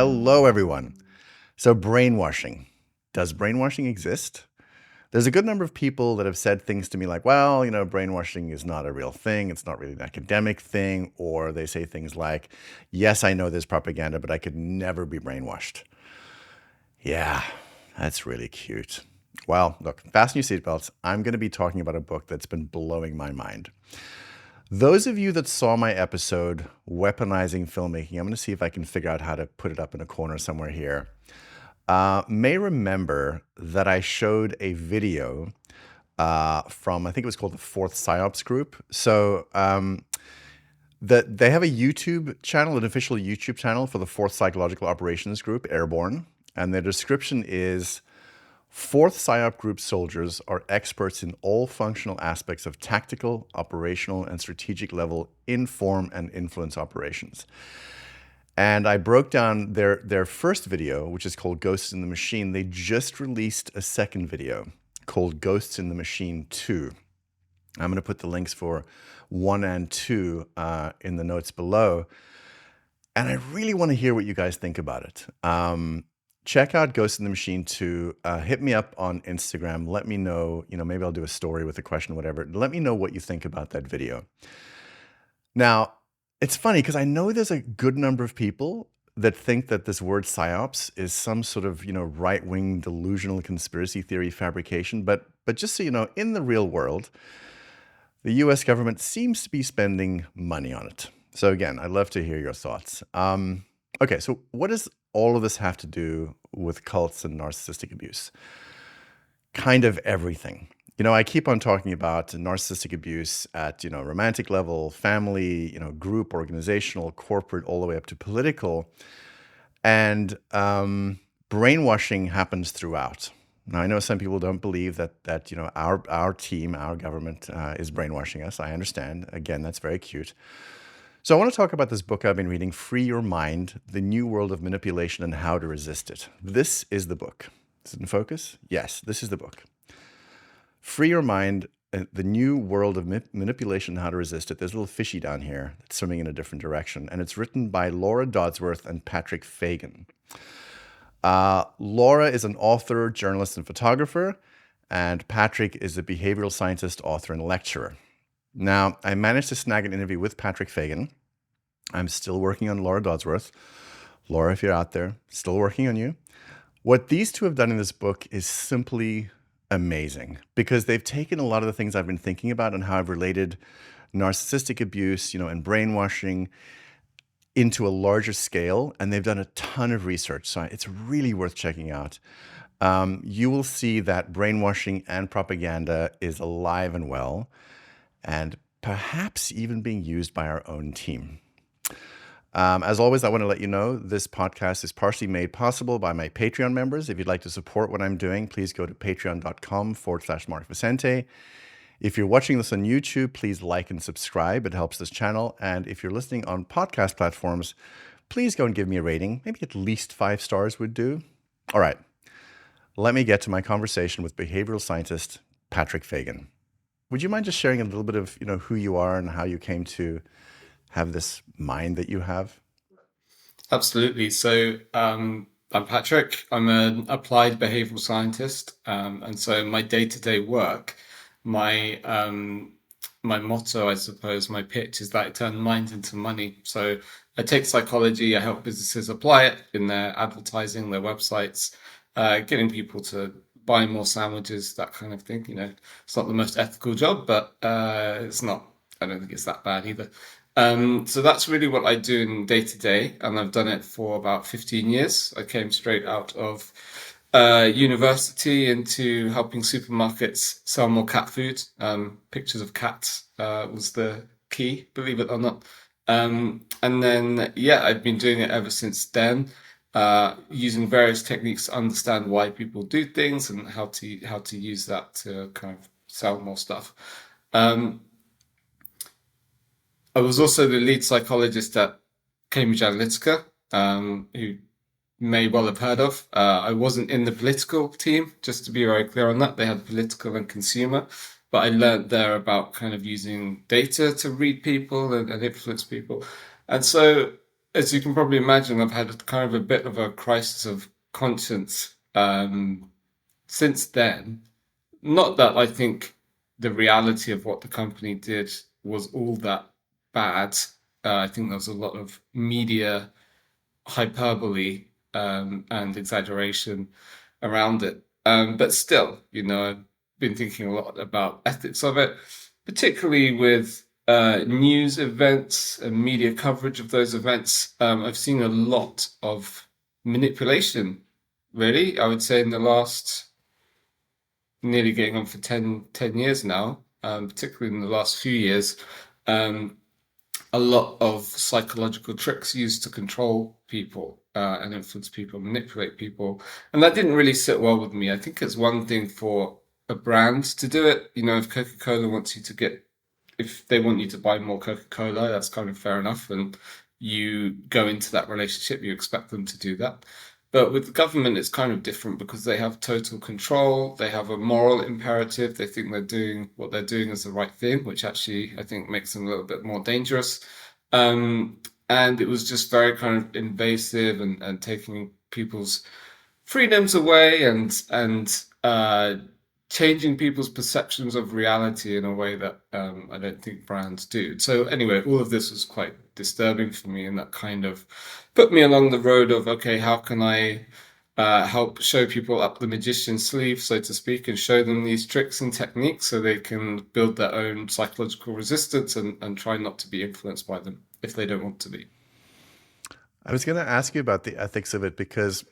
Hello, everyone. So, brainwashing. Does brainwashing exist? There's a good number of people that have said things to me like, well, brainwashing is not a real thing. It's not really an academic thing. Or they say things like, yes, I know there's propaganda, but I could never be brainwashed. Yeah, that's really cute. Well, look, fasten your seatbelts. I'm going to be talking about a book that's been blowing my mind. Those of you that saw my episode, Weaponizing Filmmaking, I'm going to see if I can figure out how to put it up in a corner somewhere here, may remember that I showed a video from, I think it was called the Fourth PsyOps Group. So they have a YouTube channel, an official YouTube channel for the Fourth Psychological Operations Group, Airborne. And their description is, Fourth PsyOp Group soldiers are experts in all functional aspects of tactical, operational, and strategic level inform and influence operations. And I broke down their first video, which is called Ghosts in the Machine. They just released a second video called Ghosts in the Machine 2. I'm going to put the links for 1 and 2 in the notes below. And I really want to hear what you guys think about it. Check out Ghost in the Machine 2. Hit me up on Instagram. Let me know, maybe I'll do a story with a question, whatever. Let me know what you think about that video. Now, it's funny because I know there's a good number of people that think that this word psyops is some sort of, right-wing delusional conspiracy theory fabrication. But just so you know, in the real world, the US government seems to be spending money on it. So again, I'd love to hear your thoughts. Okay, so what does all of this have to do with cults and narcissistic abuse? Kind of everything. I keep on talking about narcissistic abuse at, romantic level, family, group, organizational, corporate, all the way up to political. And brainwashing happens throughout. Now, I know some people don't believe that our team, our government is brainwashing us. I understand. Again, that's very cute. So I want to talk about this book I've been reading, Free Your Mind, The New World of Manipulation and How to Resist It. This is the book. Is it in focus? Yes, this is the book. Free Your Mind, The New World of Manipulation and How to Resist It. There's a little fishy down here that's swimming in a different direction. And it's written by Laura Dodsworth and Patrick Fagan. Laura is an author, journalist, and photographer. And Patrick is a behavioral scientist, author, and lecturer. Now, I managed to snag an interview with Patrick Fagan. I'm still working on Laura Dodsworth. Laura, if you're out there, still working on you. What these two have done in this book is simply amazing because they've taken a lot of the things I've been thinking about and how I've related narcissistic abuse, and brainwashing into a larger scale, and they've done a ton of research. So it's really worth checking out. You will see that brainwashing and propaganda is alive and well, and perhaps even being used by our own team. As always, I want to let you know this podcast is partially made possible by my Patreon members. If you'd like to support what I'm doing, please go to patreon.com/Mark Vicente. If you're watching this on YouTube, please like and subscribe. It helps this channel. And if you're listening on podcast platforms, please go and give me a rating. Maybe at least 5 stars would do. All right, let me get to my conversation with behavioral scientist Patrick Fagan. Would you mind just sharing a little bit of, who you are and how you came to have this mind that you have? Absolutely. So I'm Patrick. I'm an applied behavioral scientist, and so my day-to-day work, my my motto, I suppose, my pitch is that I turn mind into money. So I take psychology, I help businesses apply it in their advertising, their websites, getting people to buy more sandwiches, that kind of thing. It's not the most ethical job, but it's not, I don't think it's that bad either. So that's really what I do in day to day, and I've done it for about 15 years. I came straight out of university into helping supermarkets sell more cat food. Pictures of cats was the key, believe it or not. And then, yeah, I've been doing it ever since then, using various techniques to understand why people do things and how to use that to kind of sell more stuff. I was also the lead psychologist at Cambridge Analytica, who may well have heard of. I wasn't in the political team, just to be very clear on that. They had political and consumer, but I learned there about kind of using data to read people and influence people. And so as you can probably imagine, I've had kind of a bit of a crisis of conscience since then. Not that I think the reality of what the company did was all that bad. I think there was a lot of media hyperbole and exaggeration around it. But still, I've been thinking a lot about ethics of it, particularly with news events and media coverage of those events. I've seen a lot of manipulation, really, I would say, in the last nearly getting on for 10 years now, particularly in the last few years. Um, a lot of psychological tricks used to control people and influence people, manipulate people. And that didn't really sit well with me. I think it's one thing for a brand to do it. If Coca-Cola wants you to get, if they want you to buy more Coca-Cola, that's kind of fair enough. And you go into that relationship, you expect them to do that. But with the government, it's kind of different because they have total control. They have a moral imperative. They think they're doing what they're doing is the right thing, which actually I think makes them a little bit more dangerous. And it was just very kind of invasive and taking people's freedoms away and changing people's perceptions of reality in a way that I don't think brands do. So anyway, all of this was quite disturbing for me, and that kind of put me along the road of, okay, how can I help show people up the magician's sleeve, so to speak, and show them these tricks and techniques so they can build their own psychological resistance and try not to be influenced by them if they don't want to be. I was going to ask you about the ethics of it because,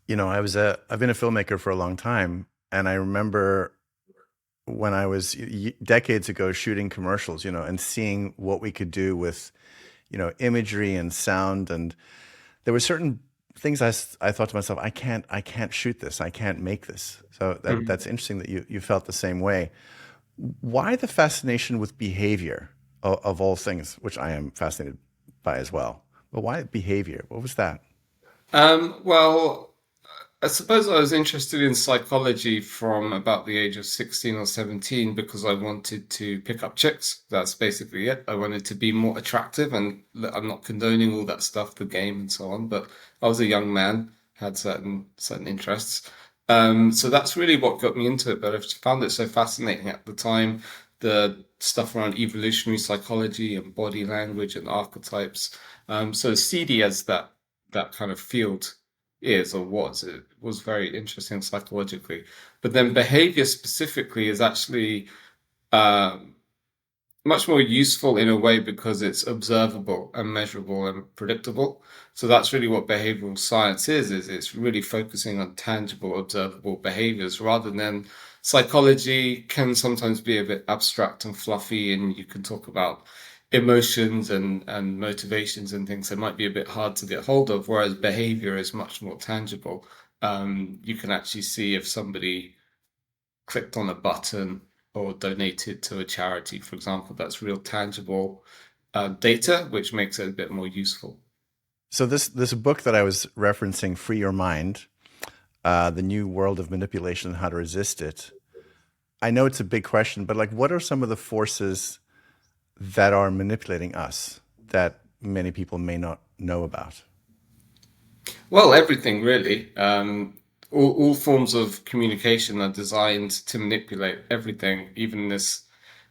I've been a filmmaker for a long time, and I remember when I was decades ago shooting commercials, and seeing what we could do with, imagery and sound, and there were certain things I thought to myself, I can't shoot this, I can't make this. So that's interesting that you felt the same way. Why the fascination with behavior of all things, which I am fascinated by as well? But why behavior? What was that? Well, I suppose I was interested in psychology from about the age of 16 or 17 because I wanted to pick up chicks. That's basically it. I wanted to be more attractive, and I'm not condoning all that stuff, the game and so on, but I was a young man, had certain interests. So that's really what got me into it, but I found it so fascinating at the time, the stuff around evolutionary psychology and body language and archetypes. So seedy as that kind of field is or was. It was very interesting psychologically. But then behavior specifically is actually um, much more useful in a way because it's observable and measurable and predictable. So that's really what behavioral science is it's really focusing on tangible, observable behaviors rather than psychology can sometimes be a bit abstract and fluffy, and you can talk about emotions and motivations and things that might be a bit hard to get hold of, whereas behavior is much more tangible. You can actually see if somebody clicked on a button or donated to a charity, for example. That's real tangible data, which makes it a bit more useful. So this book that I was referencing, Free Your Mind, the new world of manipulation and how to resist it. I know it's a big question, but like, what are some of the forces that are manipulating us that many people may not know about? Well, everything really. All forms of communication are designed to manipulate everything. Even this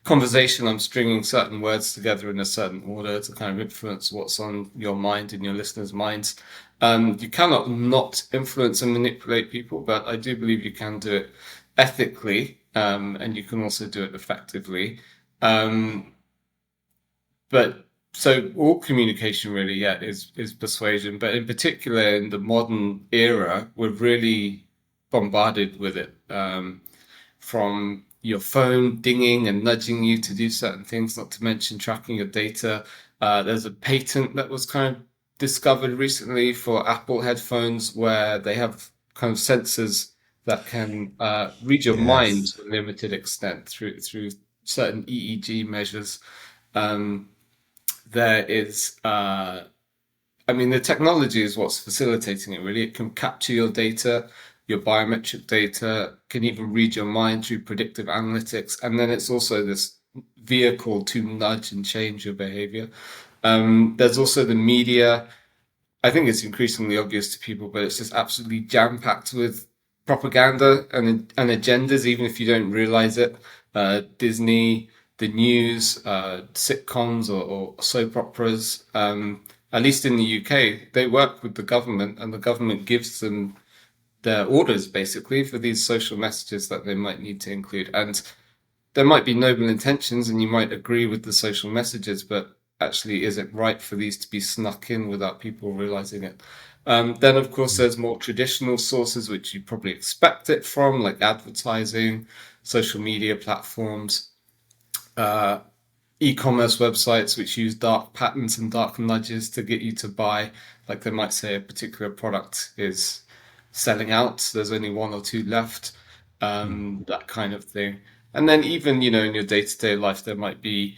conversation, I'm stringing certain words together in a certain order to kind of influence what's on your mind and your listeners' minds. You cannot not influence and manipulate people, but I do believe you can do it ethically, and you can also do it effectively. Um, but so all communication really, yeah, is persuasion. But in particular, in the modern era, we're really bombarded with it. From your phone dinging and nudging you to do certain things, not to mention tracking your data. There's a patent that was kind of discovered recently for Apple headphones where they have kind of sensors that can read your mind Yes. to a limited extent through certain EEG measures. Um, there is I mean, the technology is what's facilitating it, really. It can capture your data, your biometric data, can even read your mind through predictive analytics. And then it's also this vehicle to nudge and change your behavior. There's also the media. I think it's increasingly obvious to people, but it's just absolutely jam-packed with propaganda and agendas, even if you don't realize it. Disney, the news, sitcoms or soap operas, at least in the UK, they work with the government and the government gives them their orders basically for these social messages that they might need to include. And there might be noble intentions and you might agree with the social messages, but actually, is it right for these to be snuck in without people realizing it? Then, of course, there's more traditional sources which you probably expect it from, like advertising, social media platforms, uh, e-commerce websites which use dark patterns and dark nudges to get you to buy. Like they might say a particular product is selling out, there's only one or two left, Mm. that kind of thing. And then even, in your day-to-day life, there might be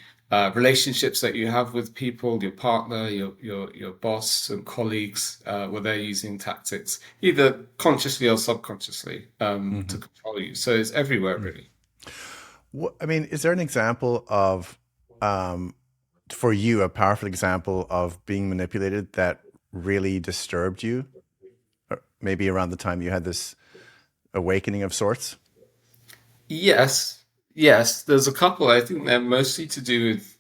relationships that you have with people, your partner, your boss and colleagues, where they're using tactics, either consciously or subconsciously, to Mhm. control you. So it's everywhere, Mm. really. I mean, is there an example of, um, for you, a powerful example of being manipulated that really disturbed you? Or maybe around the time you had this awakening of sorts? Yes, yes. There's a couple. I think they're mostly to do with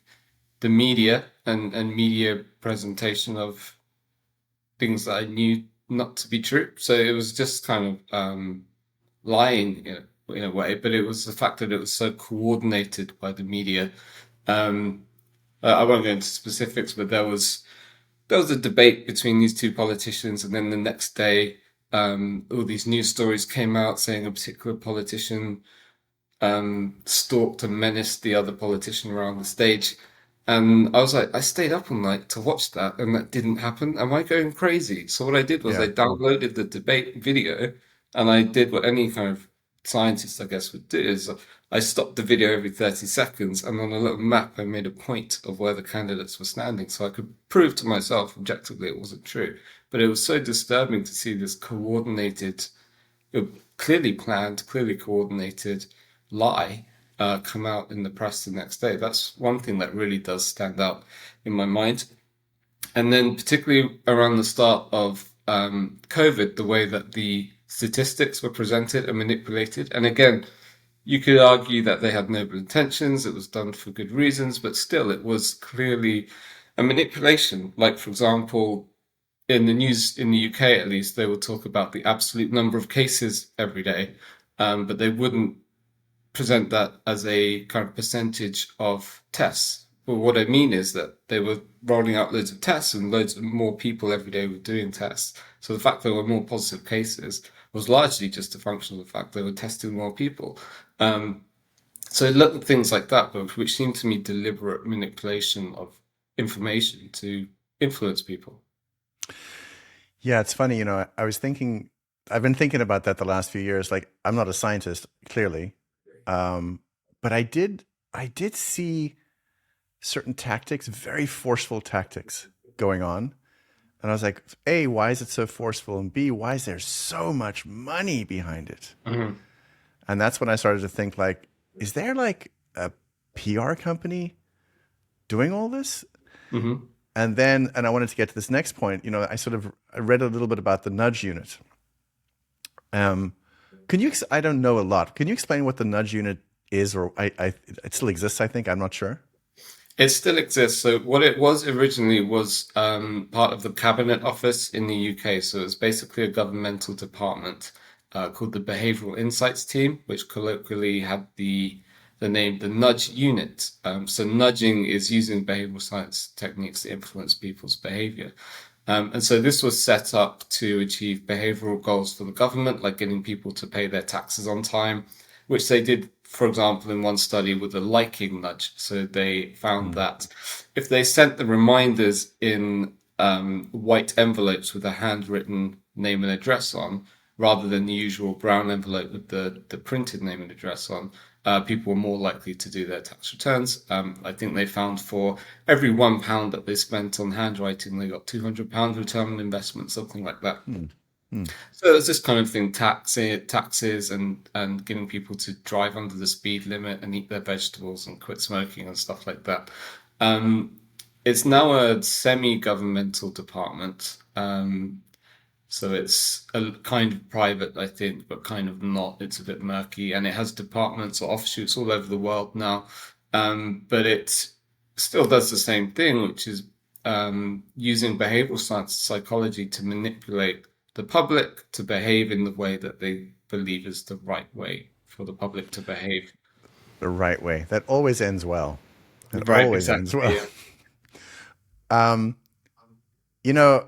the media and media presentation of things that I knew not to be true. So it was just kind of lying in a way, but it was the fact that it was so coordinated by the media. Um, I won't go into specifics, but there was a debate between these two politicians, and then the next day, all these news stories came out saying a particular politician stalked and menaced the other politician around the stage. And I was like, I stayed up all night to watch that, and that didn't happen. Am I going crazy? So what I did was I Yeah. downloaded the debate video, and I did what any kind of scientist, I guess, would do is I stopped the video every 30 seconds, and on a little map, I made a point of where the candidates were standing, so I could prove to myself objectively it wasn't true. But it was so disturbing to see this coordinated, clearly planned, clearly coordinated lie come out in the press the next day. That's one thing that really does stand out in my mind. And then, particularly around the start of COVID, the way that the statistics were presented and manipulated. And again, you could argue that they had noble intentions, it was done for good reasons, but still, it was clearly a manipulation. Like, for example, in the news in the UK, at least, they would talk about the absolute number of cases every day, but they wouldn't present that as a kind of percentage of tests. But what I mean is that they were rolling out loads of tests and loads of more people every day were doing tests. So the fact there were more positive cases was largely just a function of the fact they were testing more people. Um, so little things like that, which seem to me deliberate manipulation of information to influence people. Yeah, it's funny, I've been thinking about that the last few years. Like, I'm not a scientist, clearly. Um, but I did see certain tactics, very forceful tactics going on. And I was like, A, why is it so forceful? And B, why is there so much money behind it? Hmm. And that's when I started to think, like, is there like a PR company doing all this? Hmm. And I wanted to get to this next point. I read a little bit about the nudge unit. Um, I don't know a lot. Can you explain what the nudge unit is, or it still exists? I think I'm not sure. It still exists. So what it was originally was part of the Cabinet Office in the UK. So it's basically a governmental department called the Behavioural Insights Team, which colloquially had the name the Nudge Unit. So nudging is using behavioural science techniques to influence people's behaviour. And so this was set up to achieve behavioral goals for the government, like getting people to pay their taxes on time, which they did, for example, in one study with a liking nudge. So they found Mm. that if they sent the reminders in white envelopes with a handwritten name and address on, rather than the usual brown envelope with the printed name and address on, people were more likely to do their tax returns. I think they found for every £1 that they spent on handwriting, they got £200 return on investment, something like that. Mm. Mm. So it's this kind of thing, taxes and getting people to drive under the speed limit and eat their vegetables and quit smoking and stuff like that. Um, it's now a semi-governmental department. So it's a kind of private, I think, but kind of not. It's a bit murky, and it has departments or offshoots all over the world now. But it still does the same thing, which is using behavioral science and psychology to manipulate the public to behave in the way that they believe is the right way for the public to behave. The right way. That always ends well. That Right, always ends exactly. well. Yeah. Um, you know,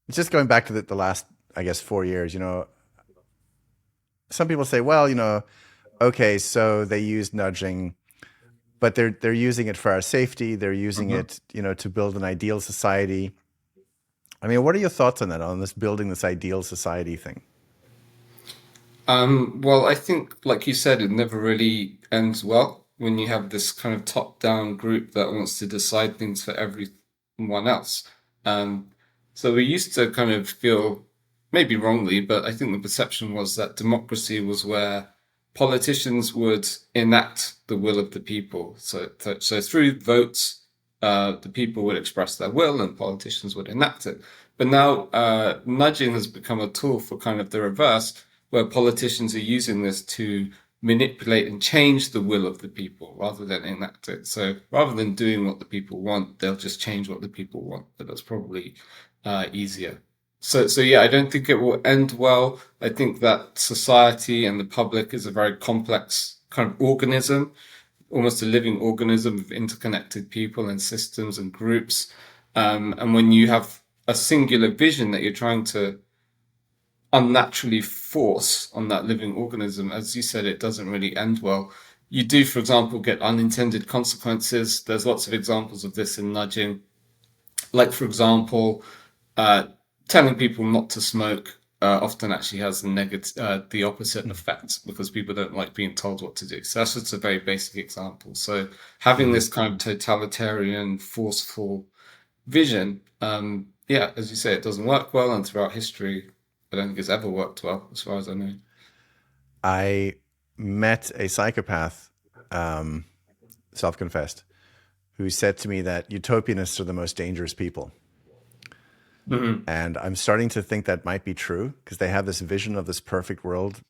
just going back to the last, I guess, 4 years, some people say, well, okay, so they use nudging, but they're using it for our safety. They're using Mhm. it, to build an ideal society. I mean, what are your thoughts on that, on this building this ideal society thing? Well, I think, like you said, it never really ends well when you have this kind of top-down group that wants to decide things for everyone else. Um, so we used to kind of feel, maybe wrongly, but I think the perception was that democracy was where politicians would enact the will of the people. So through votes, the people would express their will and politicians would enact it. But now, nudging has become a tool for kind of the reverse, where politicians are using this to manipulate and change the will of the people rather than enact it. So rather than doing what the people want, they'll just change what the people want. But that's probably easier. So yeah, I don't think it will end well. I think that society and the public is a very complex kind of organism, almost a living organism of interconnected people and systems and groups. And when you have a singular vision that you're trying to unnaturally force on that living organism, as you said, it doesn't really end well. You do, for example, get unintended consequences. There's lots of examples of this in nudging. Like, for example, uh, telling people not to smoke often actually has the opposite effect because people don't like being told what to do. So that's just a very basic example. So having Mm-hmm. this kind of totalitarian, forceful vision, yeah, as you say, it doesn't work well, and throughout history, I don't think it's ever worked well, as far as I know. I met a psychopath, um, self-confessed, who said to me that utopianists are the most dangerous people. Mhm. And I'm starting to think that might be true because they have this vision of this perfect world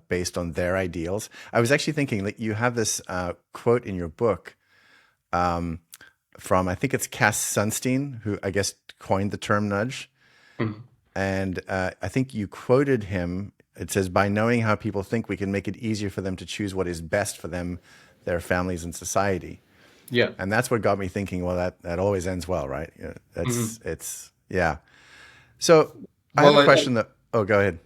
based on their ideals. I was actually thinking that you have this quote in your book um, from, I think it's Cass Sunstein, who I guess coined the term nudge. Mhm. And I think you quoted him. It says, by knowing how people think, we can make it easier for them to choose what is best for them, their families, and society. Yeah. And that's what got me thinking, well, that always ends well, right? Mhm. Yeah. So I have Well, a question that, oh, go ahead.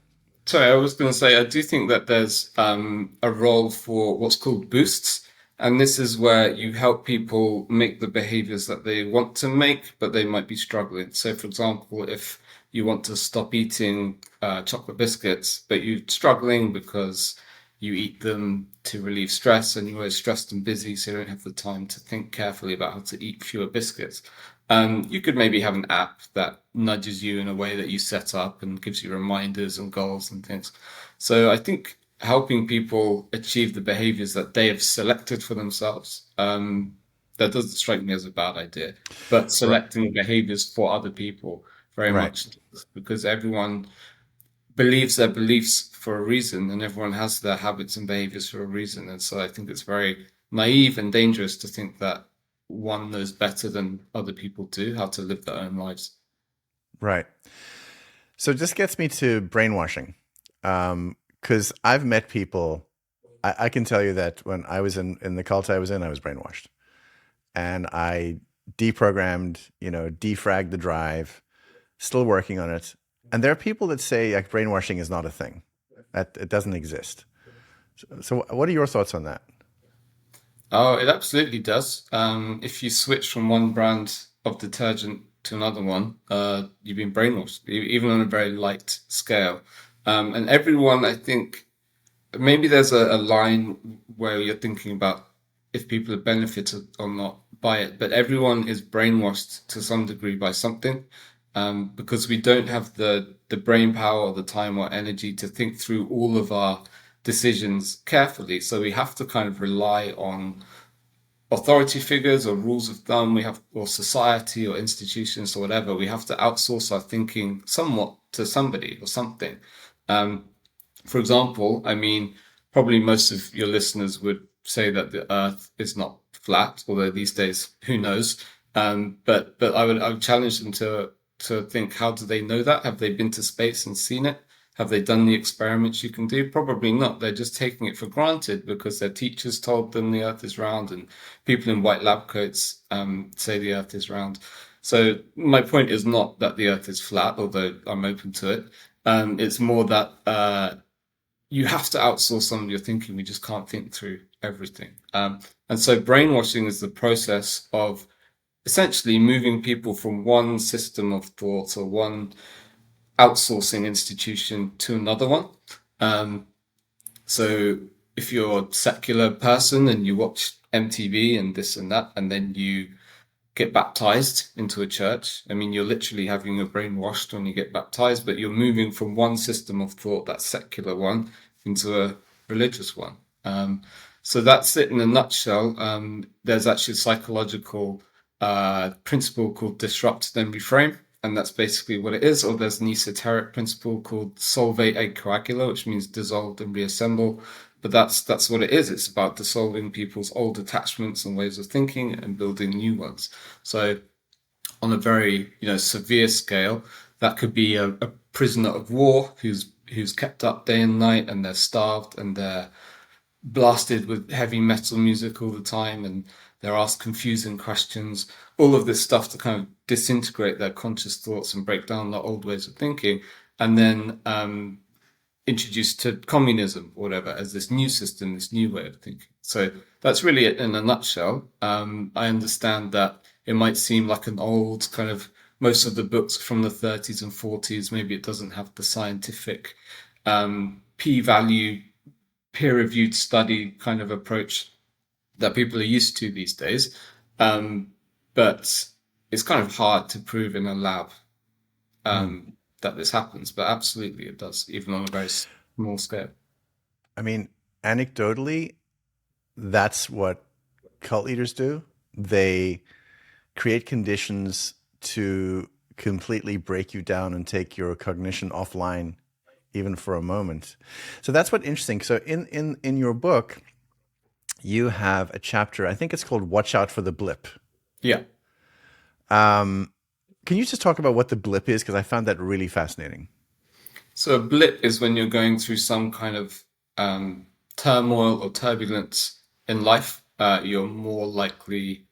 sorry, I was going to say, I do think that there's a role for what's called boosts. And this is where you help people make the behaviors that they want to make, but they might be struggling. So, for example, if you want to stop eating chocolate biscuits, but you're struggling because you eat them to relieve stress and you're always stressed and busy, so you don't have the time to think carefully about how to eat fewer biscuits. You could maybe have an app that nudges you in a way that you set up and gives you reminders and goals and things. So I think helping people achieve the behaviors that they have selected for themselves, that doesn't strike me as a bad idea. But Right. selecting behaviors for other people very Right. much does, because everyone believes their beliefs for a reason and everyone has their habits and behaviors for a reason. And so I think it's very naive and dangerous to think that one knows better than other people do how to live their own lives. Right. So this gets me to brainwashing. Because I've met people, I can tell you that when I was in the cult I was brainwashed. And I deprogrammed, defragged the drive, still working on it. And there are people that say like brainwashing is not a thing, that it doesn't exist. So what are your thoughts on that? Oh, it absolutely does. If you switch from one brand of detergent to another one, you've been brainwashed, even on a very light scale. And everyone, I think, maybe there's a line where you're thinking about if people have benefited or not by it, but everyone is brainwashed to some degree by something, because we don't have the brain power or the time or energy to think through all of our decisions carefully. So we have to kind of rely on authority figures or rules of thumb, or society or institutions or whatever, we have to outsource our thinking somewhat to somebody or something. Um, for example, I mean, probably most of your listeners would say that the Earth is not flat, although these days, who knows? But I would challenge them to think, how do they know that? Have they been to space and seen it? Have they done the experiments you can do? Probably not. They're just taking it for granted because their teachers told them the Earth is round, and people in white lab coats say the Earth is round. So my point is not that the Earth is flat, although I'm open to it. It's more that you have to outsource some of your thinking. We just can't think through everything. And so brainwashing is the process of essentially moving people from one system of thought or one outsourcing institution to another one. So if you're a secular person and you watch MTV and this and that, and then you get baptized into a church, I mean, you're literally having your brain washed when you get baptized, but you're moving from one system of thought, that secular one, into a religious one. So that's it in a nutshell. There's actually a psychological principle called disrupt then reframe, and that's basically what it is. Or there's an esoteric principle called solvate et coagula, which means dissolve and reassemble. But that's what it is. It's about dissolving people's old attachments and ways of thinking and building new ones. So on a very severe scale, that could be a prisoner of war who's kept up day and night, and they're starved and they're blasted with heavy metal music all the time, and they're asked confusing questions, all of this stuff to kind of disintegrate their conscious thoughts and break down their old ways of thinking, and then introduced to communism or whatever as this new system, this new way of thinking. So that's really it in a nutshell. I understand that it might seem like an old kind of, most of the books from the 30s and 40s, maybe it doesn't have the scientific p-value, peer-reviewed study kind of approach that people are used to these days. But it's kind of hard to prove in a lab that this happens, but absolutely it does, even on a very small scale. I mean, anecdotally, that's what cult leaders do. They create conditions to completely break you down and take your cognition offline, even for a moment. So that's what's interesting. So in your book, you have a chapter, I think it's called Watch Out for the Blip. Yeah. Can you just talk about what the blip is? Because I found that really fascinating. So a blip is when you're going through some kind of turmoil or turbulence in life. You're more likely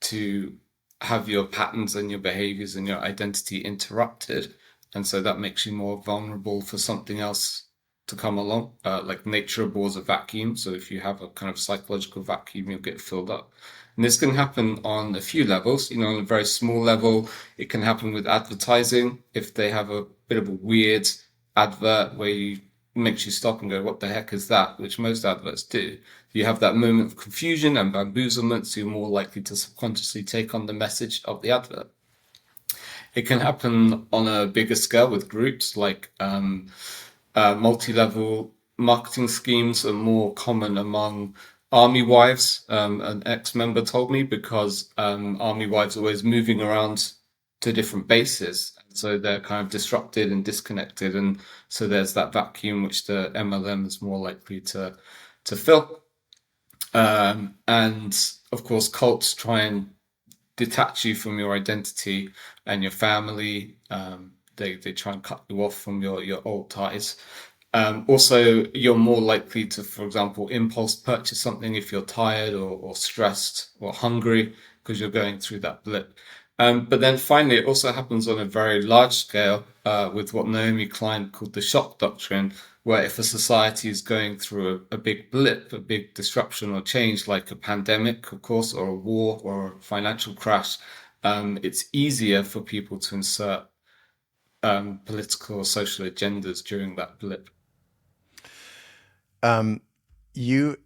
to have your patterns and your behaviors and your identity interrupted. And so that makes you more vulnerable for something else to come along. Like nature abhors a vacuum. So if you have a kind of psychological vacuum, you'll get filled up. And this can happen on a few levels. On a very small level, it can happen with advertising. If they have a bit of a weird advert where makes you stop and go, what the heck is that? Which most adverts do. You have that moment of confusion and bamboozlement, so you're more likely to subconsciously take on the message of the advert. It can happen on a bigger scale with groups, like multi-level marketing schemes are more common among army wives. An ex-member told me, because army wives are always moving around to different bases. So they're kind of disrupted and disconnected. And so there's that vacuum which the MLM is more likely to fill. And of course, cults try and detach you from your identity and your family. They try and cut you off from your old ties. Also, you're more likely to, for example, impulse purchase something if you're tired or stressed or hungry, because you're going through that blip. But then finally, it also happens on a very large scale with what Naomi Klein called the shock doctrine, where if a society is going through a big blip, a big disruption or change, like a pandemic, of course, or a war or a financial crash, it's easier for people to insert political or social agendas during that blip. You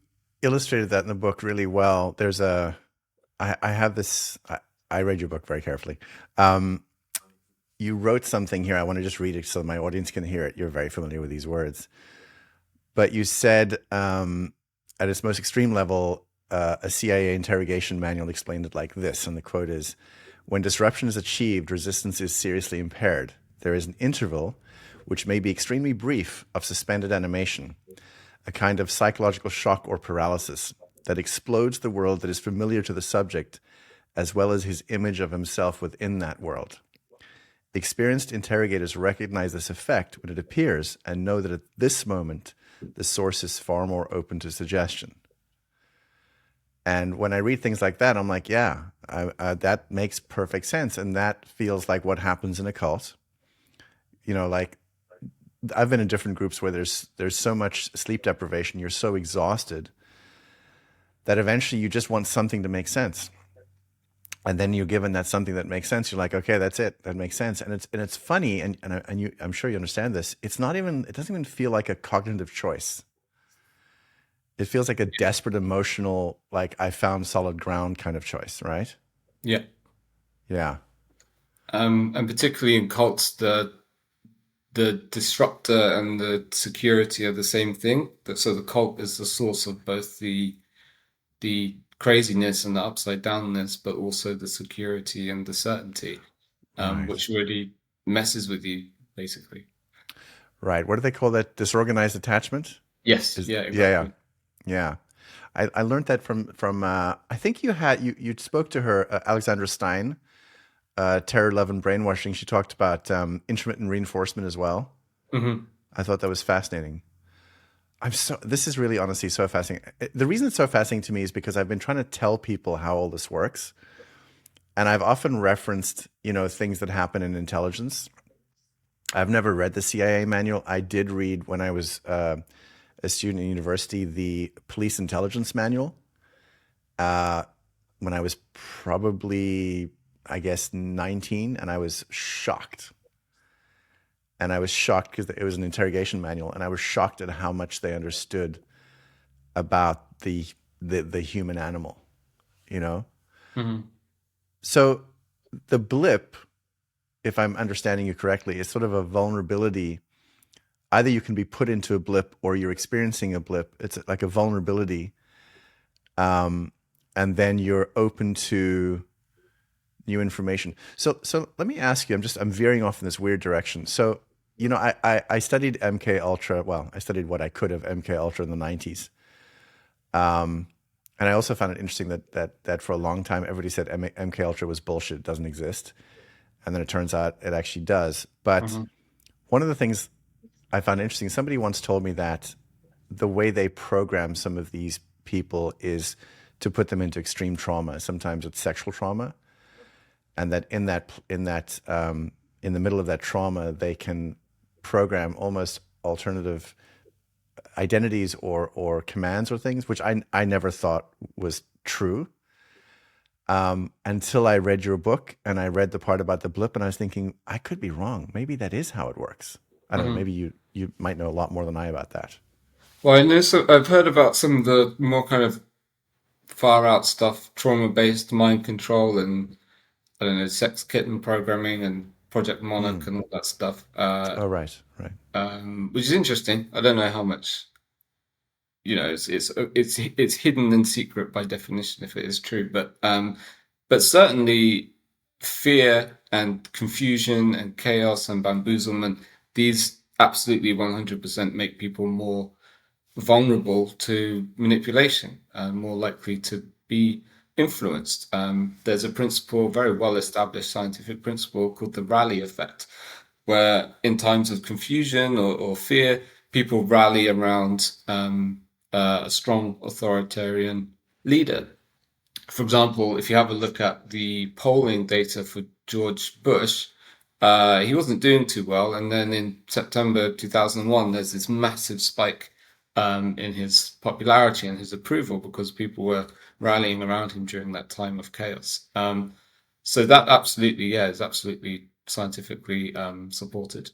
illustrated that in the book really well. There's I have this, I read your book very carefully. You wrote something here. I want to just read it so my audience can hear it. You're very familiar with these words. But you said, at its most extreme level, a CIA interrogation manual explained it like this, and the quote is, "When disruption is achieved, resistance is seriously impaired. There is an interval, which may be extremely brief, of suspended animation, a kind of psychological shock or paralysis that explodes the world that is familiar to the subject, as well as his image of himself within that world. Experienced interrogators recognize this effect when it appears and know that at this moment, the source is far more open to suggestion." And when I read things like that, I'm like, yeah, that makes perfect sense. And that feels like what happens in a cult. Like I've been in different groups where there's so much sleep deprivation, you're so exhausted that eventually you just want something to make sense. And then you're given that something that makes sense. You're like, okay, that's it. That makes sense. And it's funny, I'm sure you understand this. It doesn't even feel like a cognitive choice. It feels like a desperate emotional, like I found solid ground kind of choice, right? Yeah. Yeah. And particularly in cults, the disruptor and the security are the same thing. So the cult is the source of both the craziness and the upside downness, but also the security and the certainty, Right. which really messes with you, basically. Right. What do they call that? Disorganized attachment? Yes, Is yeah, Yeah, exactly. yeah. I learned that from I think you spoke to her, Alexandra Stein, Terror, Love, and Brainwashing. She talked about intermittent reinforcement as well. Hmm. I thought that was fascinating. This is really honestly so fascinating. The reason it's so fascinating to me is because I've been trying to tell people how all this works. And I've often referenced, things that happen in intelligence. I've never read the CIA manual. I did read when I was a student in university the police intelligence manual when I was probably, I guess, 19, and I was shocked. And I was shocked because it was an interrogation manual, and I was shocked at how much they understood about the human animal, you know? Hmm. So the blip, if I'm understanding you correctly, is sort of a vulnerability. Either you can be put into a blip or you're experiencing a blip. It's like a vulnerability. And then you're open to new information. So let me ask you, I'm veering off in this weird direction. So, I studied MK Ultra. Well, I studied what I could of MK Ultra in the 90s. And I also found it interesting that for a long time everybody said MK Ultra was bullshit, it doesn't exist. And then it turns out it actually does. But Hmm. one of the things I found interesting, somebody once told me that the way they program some of these people is to put them into extreme trauma. Sometimes it's sexual trauma, and that in the middle of that trauma, they can program almost alternative identities or commands or things, which I never thought was true until I read your book and I read the part about the blip, and I was thinking I could be wrong. Maybe that is how it works. I don't know. Hmm. Maybe you might know a lot more than I about that. Well, I know, so I've heard about some of the more kind of far out stuff, trauma-based mind control, and I don't know, sex kitten programming and Project Monarch Mm. and all that stuff, Oh, right, right. which is interesting. I don't know how much, it's hidden and secret by definition if it is true, but certainly fear and confusion and chaos and bamboozlement, these absolutely 100% make people more vulnerable to manipulation and more likely to be influenced. There's a principle, very well established scientific principle called the rally effect, where in times of confusion or fear, people rally around a strong authoritarian leader. For example, if you have a look at the polling data for George Bush, he wasn't doing too well. And then in September 2001, there's this massive spike in his popularity and his approval because people were rallying around him during that time of chaos. So that absolutely, yeah, is absolutely scientifically supported.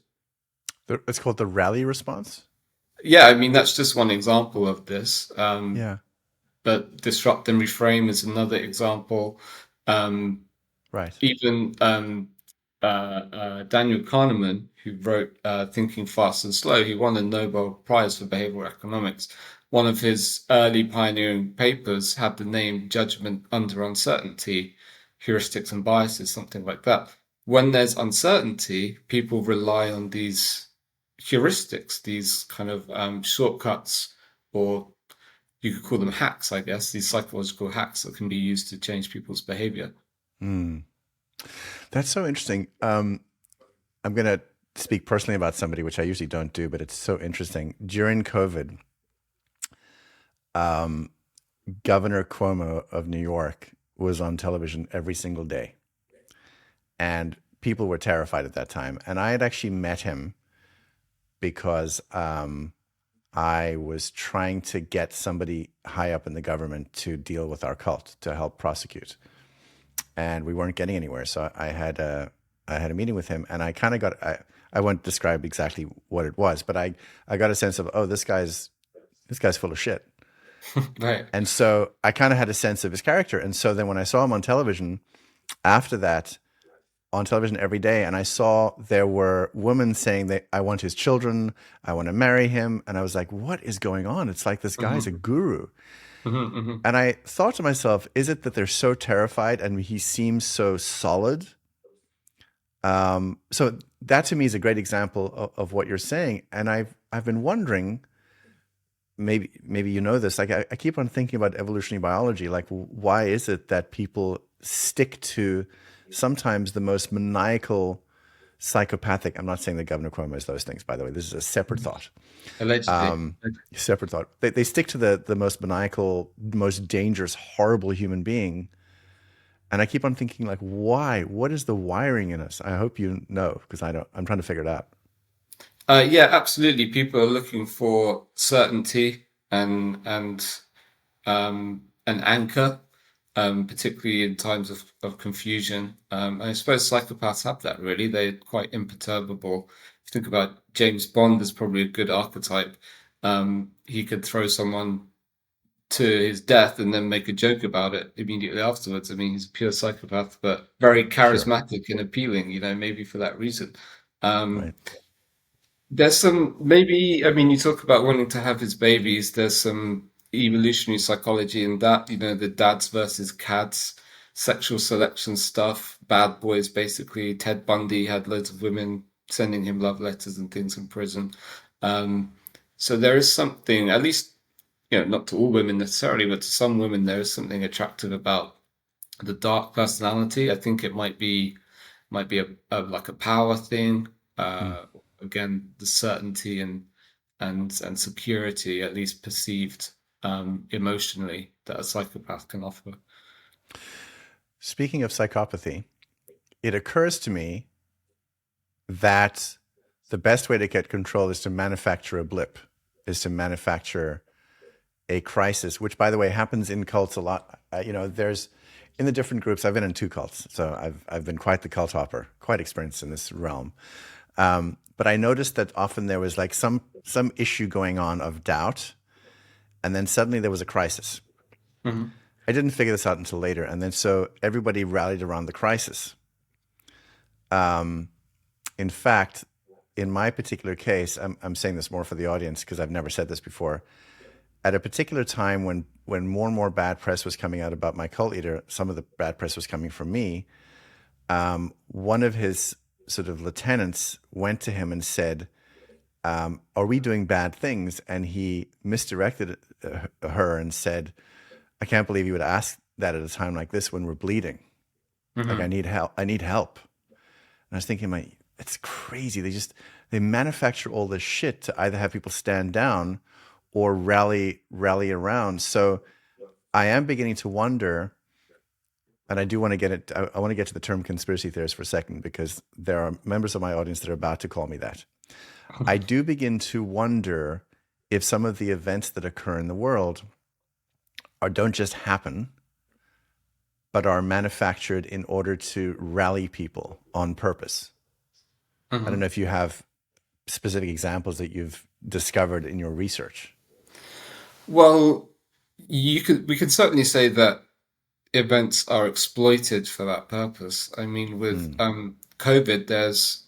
It's called the rally response. Yeah, I mean, that's just one example of this. Yeah, But disrupt and reframe is another example. Um, right. Even Daniel Kahneman, who wrote Thinking Fast and Slow, he won a Nobel Prize for behavioral economics. one of his early pioneering papers had the name Judgment Under Uncertainty, Heuristics and Biases, something like that. When there's uncertainty, people rely on these heuristics, these kind of shortcuts, or you could call them hacks, I guess, these psychological hacks that can be used to change people's behavior. Mm. That's so interesting. I'm going to speak personally about somebody, which I usually don't do, but it's so interesting. During COVID, um, Governor Cuomo of New York was on television every single day. And people were terrified at that time. And I had actually met him because I was trying to get somebody high up in the government to deal with our cult, to help prosecute. And we weren't getting anywhere. So I had a meeting with him, and I kind of got, I won't describe exactly what it was, but I got a sense of, oh, this guy's full of shit. Right. And so I kind of had a sense of his character. And so then when I saw him on television, after that, on television every day, and I saw there were women saying that I want his children, I want to marry him. And I was like, what is going on? It's like this guy's a Hmm. guru. Hmm. Hmm. And I thought to myself, is it that they're so terrified and he seems so solid? So that to me is a great example of what you're saying. And I've been wondering, maybe you know this, like I keep on thinking about evolutionary biology, like why is it that people stick to sometimes the most maniacal, psychopathic, I'm not saying that Governor Cuomo is those things, by the way, this is a separate thought. Allegedly. Separate thought. They stick to the most maniacal, most dangerous, horrible human being. And I keep on thinking, like, why? What is the wiring in us? I hope you know, because I don't. I'm trying to figure it out. Yeah, absolutely. People are looking for certainty and an anchor, particularly in times of confusion. And I suppose psychopaths have that really. They're quite imperturbable. If you think about James Bond as probably a good archetype. He could throw someone to his death and then make a joke about it immediately afterwards. I mean, he's a pure psychopath, but very Sure. charismatic and appealing, maybe for that reason. Um, Right. there's some, maybe, I mean, you talk about wanting to have his babies. There's some evolutionary psychology in that, the dads versus cats, sexual selection stuff, bad boys, basically. Ted Bundy had loads of women sending him love letters and things in prison. Um, so there is something, at least, not to all women necessarily, but to some women, there is something attractive about the dark personality. I think it might be a like a power thing. Hmm. Again, the certainty and security, at least perceived emotionally, that a psychopath can offer. Speaking of psychopathy, it occurs to me that the best way to get control is to manufacture a blip, is to manufacture a crisis, which, by the way, happens in cults a lot. There's in the different groups. I've been in two cults, so I've been quite the cult hopper, quite experienced in this realm. But I noticed that often there was like some issue going on of doubt, and then suddenly there was a crisis. Hmm. I didn't figure this out until later, and then so everybody rallied around the crisis. Um, in fact, in my particular case, I'm saying this more for the audience because I've never said this before. At a particular time when more and more bad press was coming out about my cult leader, some of the bad press was coming from me. One of his sort of lieutenants went to him and said, "Are we doing bad things?" And he misdirected her and said, "I can't believe you would ask that at a time like this when we're bleeding. Like I Hmm. need help. I need help." And I was thinking, it's crazy. They manufacture all this shit to either have people stand down or rally around. So I am beginning to wonder, and I do want to get it. I want to get to the term conspiracy theorist for a second because there are members of my audience that are about to call me that. I do begin to wonder if some of the events that occur in the world don't just happen, but are manufactured in order to rally people on purpose. I don't know Hmm. if you have specific examples that you've discovered in your research. Well, we could certainly say that events are exploited for that purpose. I mean, with Mm, COVID, there's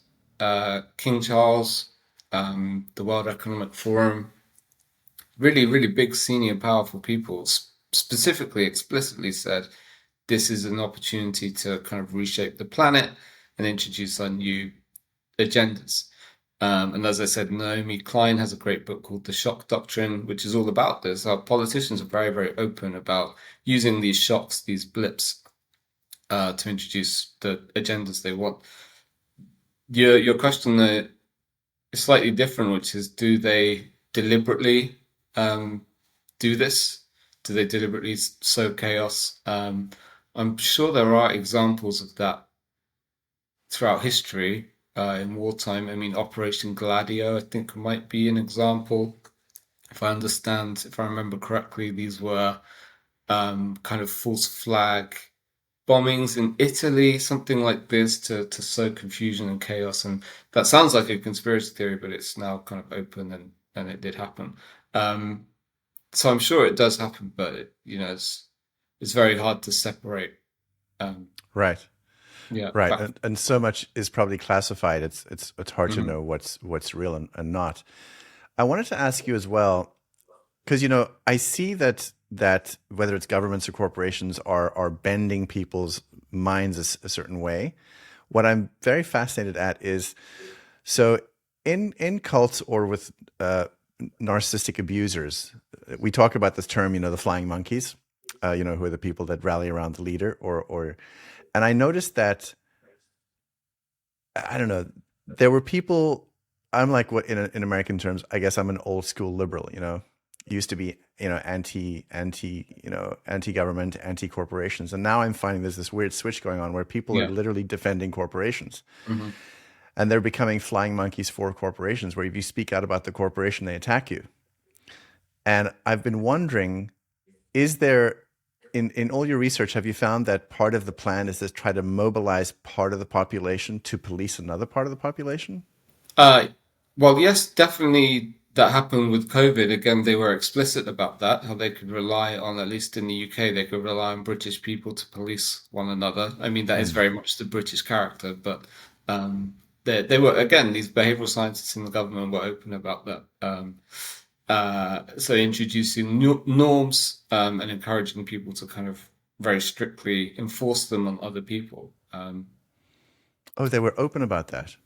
King Charles, the World Economic Forum, really, really big, senior, powerful people specifically, explicitly said this is an opportunity to kind of reshape the planet and introduce our new agendas. And as I said, Naomi Klein has a great book called The Shock Doctrine, which is all about this. Our politicians are very, very open about using these shocks, these blips, to introduce the agendas they want. Your question though is slightly different, which is, do they deliberately um, do this? Do they deliberately sow chaos? I'm sure there are examples of that throughout history in wartime. I mean, Operation Gladio, I think, might be an example. If I understand, if I remember correctly, these were kind of false flag bombings in Italy, something like this, to sow confusion and chaos. And that sounds like a conspiracy theory, but it's now kind of open, and it did happen. Um, so I'm sure it does happen, but it's very hard to separate. Um, Right. yeah, Right. fact. And so much is probably classified. It's hard to Mhm. know what's real and not. I wanted to ask you as well, because I see that whether it's governments or corporations are bending people's minds a certain way. What I'm very fascinated at is, so in cults or with narcissistic abusers, we talk about this term, the flying monkeys, who are the people that rally around the leader, and I noticed that, I don't know, there were people. I'm like, what in American terms, I guess I'm an old school liberal. Used to be, anti government, anti corporations, and now I'm finding there's this weird switch going on where people are Yeah. literally defending corporations, Hmm. and they're becoming flying monkeys for corporations. Where if you speak out about the corporation, they attack you. And I've been wondering, is there, in all your research, have you found that part of the plan is to try to mobilize part of the population to police another part of the population? Uh, well, yes, definitely that happened with COVID. Again, they were explicit about that, how they could rely on, at least in the UK, they could rely on British people to police one another. I mean, that is Mm. very much the British character, but they were, again, these behavioral scientists in the government were open about that. So introducing norms and encouraging people to kind of very strictly enforce them on other people. Oh, they were open about that.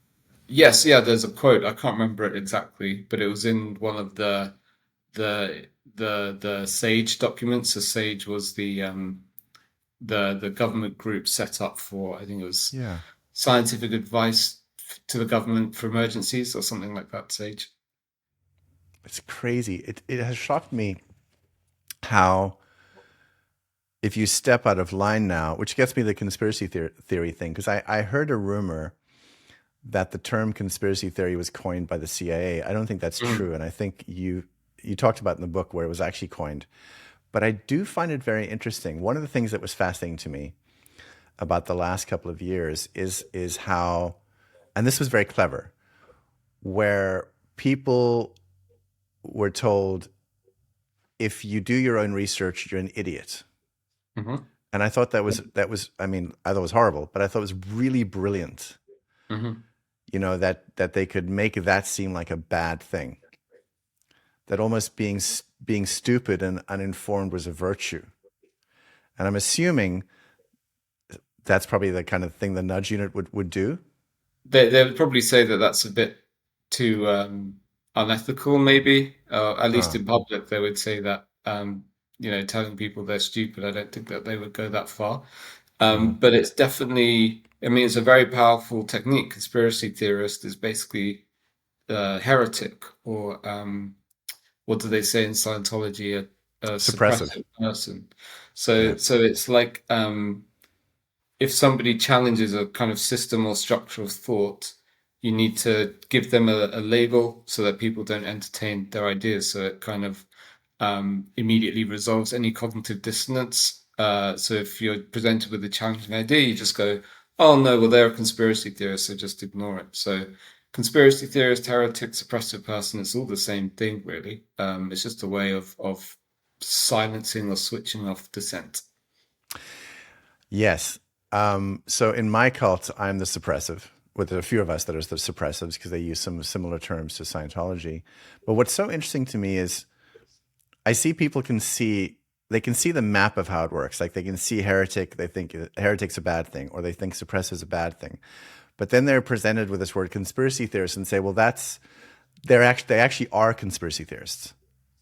Yes, yeah, there's a quote. I can't remember it exactly, but it was in one of the the Sage documents. So Sage was the government group set up for, I think it was Yeah. scientific advice to the government for emergencies or something like that, Sage. It's crazy. It has shocked me how, if you step out of line now, which gets me the conspiracy theory thing, because I heard a rumor that the term conspiracy theory was coined by the CIA. I don't think that's Mhm. true, and I think you talked about in the book where it was actually coined. But I do find it very interesting. One of the things that was fascinating to me about the last couple of years is how, and this was very clever, where people were told, if you do your own research, you're an idiot. Mhm. And I thought that was, I mean, I thought it was horrible, but I thought it was really brilliant, Mhm. that they could make that seem like a bad thing, that almost being stupid and uninformed was a virtue. And I'm assuming that's probably the kind of thing the nudge unit would do. They would probably say that that's a bit too unethical, maybe. At least Huh. in public, they would say that. Telling people they're stupid. I don't think that they would go that far. Hmm. But it's definitely. I mean, it's a very powerful technique. Conspiracy theorist is basically a heretic, or what do they say in Scientology? A Suppressive. suppressive person. Yeah. So it's like if somebody challenges a kind of system or structure of thought, you need to give them a label so that people don't entertain their ideas. So it kind of immediately resolves any cognitive dissonance. So if you're presented with a challenging idea, you just go, "Oh no, well they're a conspiracy theorist, so just ignore it." So conspiracy theorist, heretic, suppressive person, it's all the same thing, really. It's just a way of silencing or switching off dissent. Yes. So in my cult, I'm the suppressive, with a few of us that are the suppressives because they use some similar terms to Scientology. But what's so interesting to me is I see people they can see the map of how it works. Like they can see heretic, they think heretic's a bad thing, or they think suppressive's a bad thing. But then they're presented with this word conspiracy theorists and say, well, they actually are conspiracy theorists.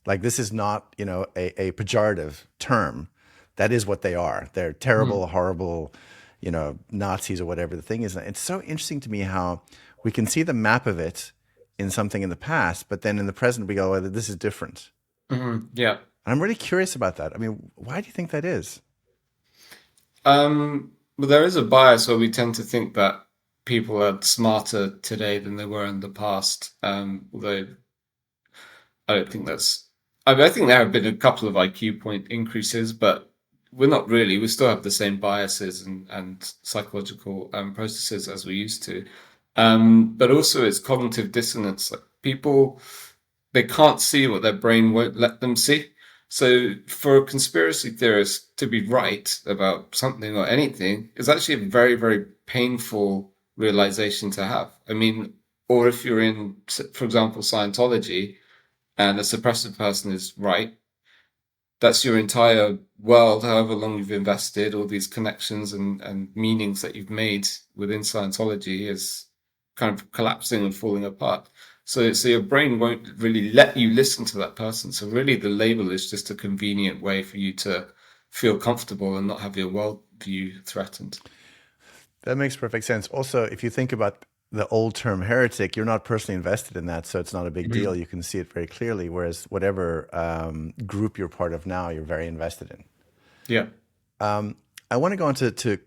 Like this is not, a pejorative term. That is what they are. They're terrible, horrible, Nazis or whatever the thing is. It's so interesting to me how we can see the map of it in something in the past, but then in the present we go, oh, this is different. Yeah. I'm really curious about that. I mean, why do you think that is? Well, there is a bias where we tend to think that people are smarter today than they were in the past. Although I don't think that's. I think there have been a couple of IQ point increases, but we're not really. We still have the same biases and psychological processes as we used to. But also, it's cognitive dissonance. Like people, they can't see what their brain won't let them see. So, for a conspiracy theorist to be right about something or anything is actually a very, very painful realization to have. I mean, or if you're in, for example, Scientology and a suppressive person is right, that's your entire world, however long you've invested, all these connections and meanings that you've made within Scientology is kind of collapsing and falling apart. So your brain won't really let you listen to that person. So really the label is just a convenient way for you to feel comfortable and not have your worldview threatened. That makes perfect sense. Also, if you think about the old term heretic, you're not personally invested in that, so it's not a big deal. You can see it very clearly. Whereas whatever group you're part of now, you're very invested in. Yeah. I want to go on to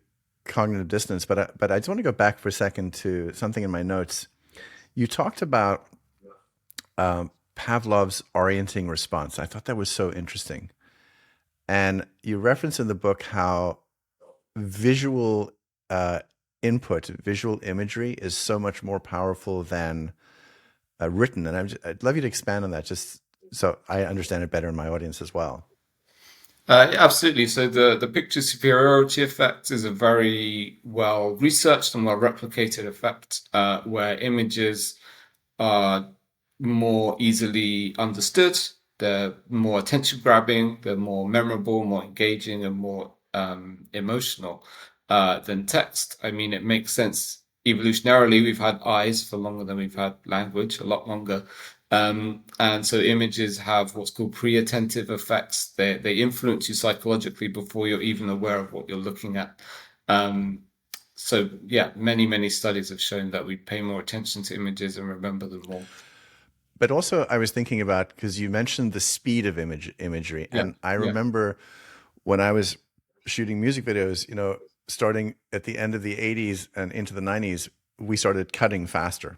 cognitive dissonance, but I just want to go back for a second to something in my notes. You talked about Pavlov's orienting response. I thought that was so interesting. And you reference in the book how visual input, visual imagery is so much more powerful than written. And I'd love you to expand on that just so I understand it better in my audience as well. Yeah, absolutely. So the picture superiority effect is a very well researched and well replicated effect where images are more easily understood, they're more attention grabbing, they're more memorable, more engaging, and more emotional than text. I mean, it makes sense. Evolutionarily, we've had eyes for longer than we've had language, a lot longer. And so images have what's called pre-attentive effects. They influence you psychologically before you're even aware of what you're looking at. So yeah, many studies have shown that we pay more attention to images and remember them more. But also, I was thinking about, because you mentioned the speed of imagery, Yeah, and I yeah. remember when I was shooting music videos, starting at the end of the 80s and into the 90s, we started cutting faster.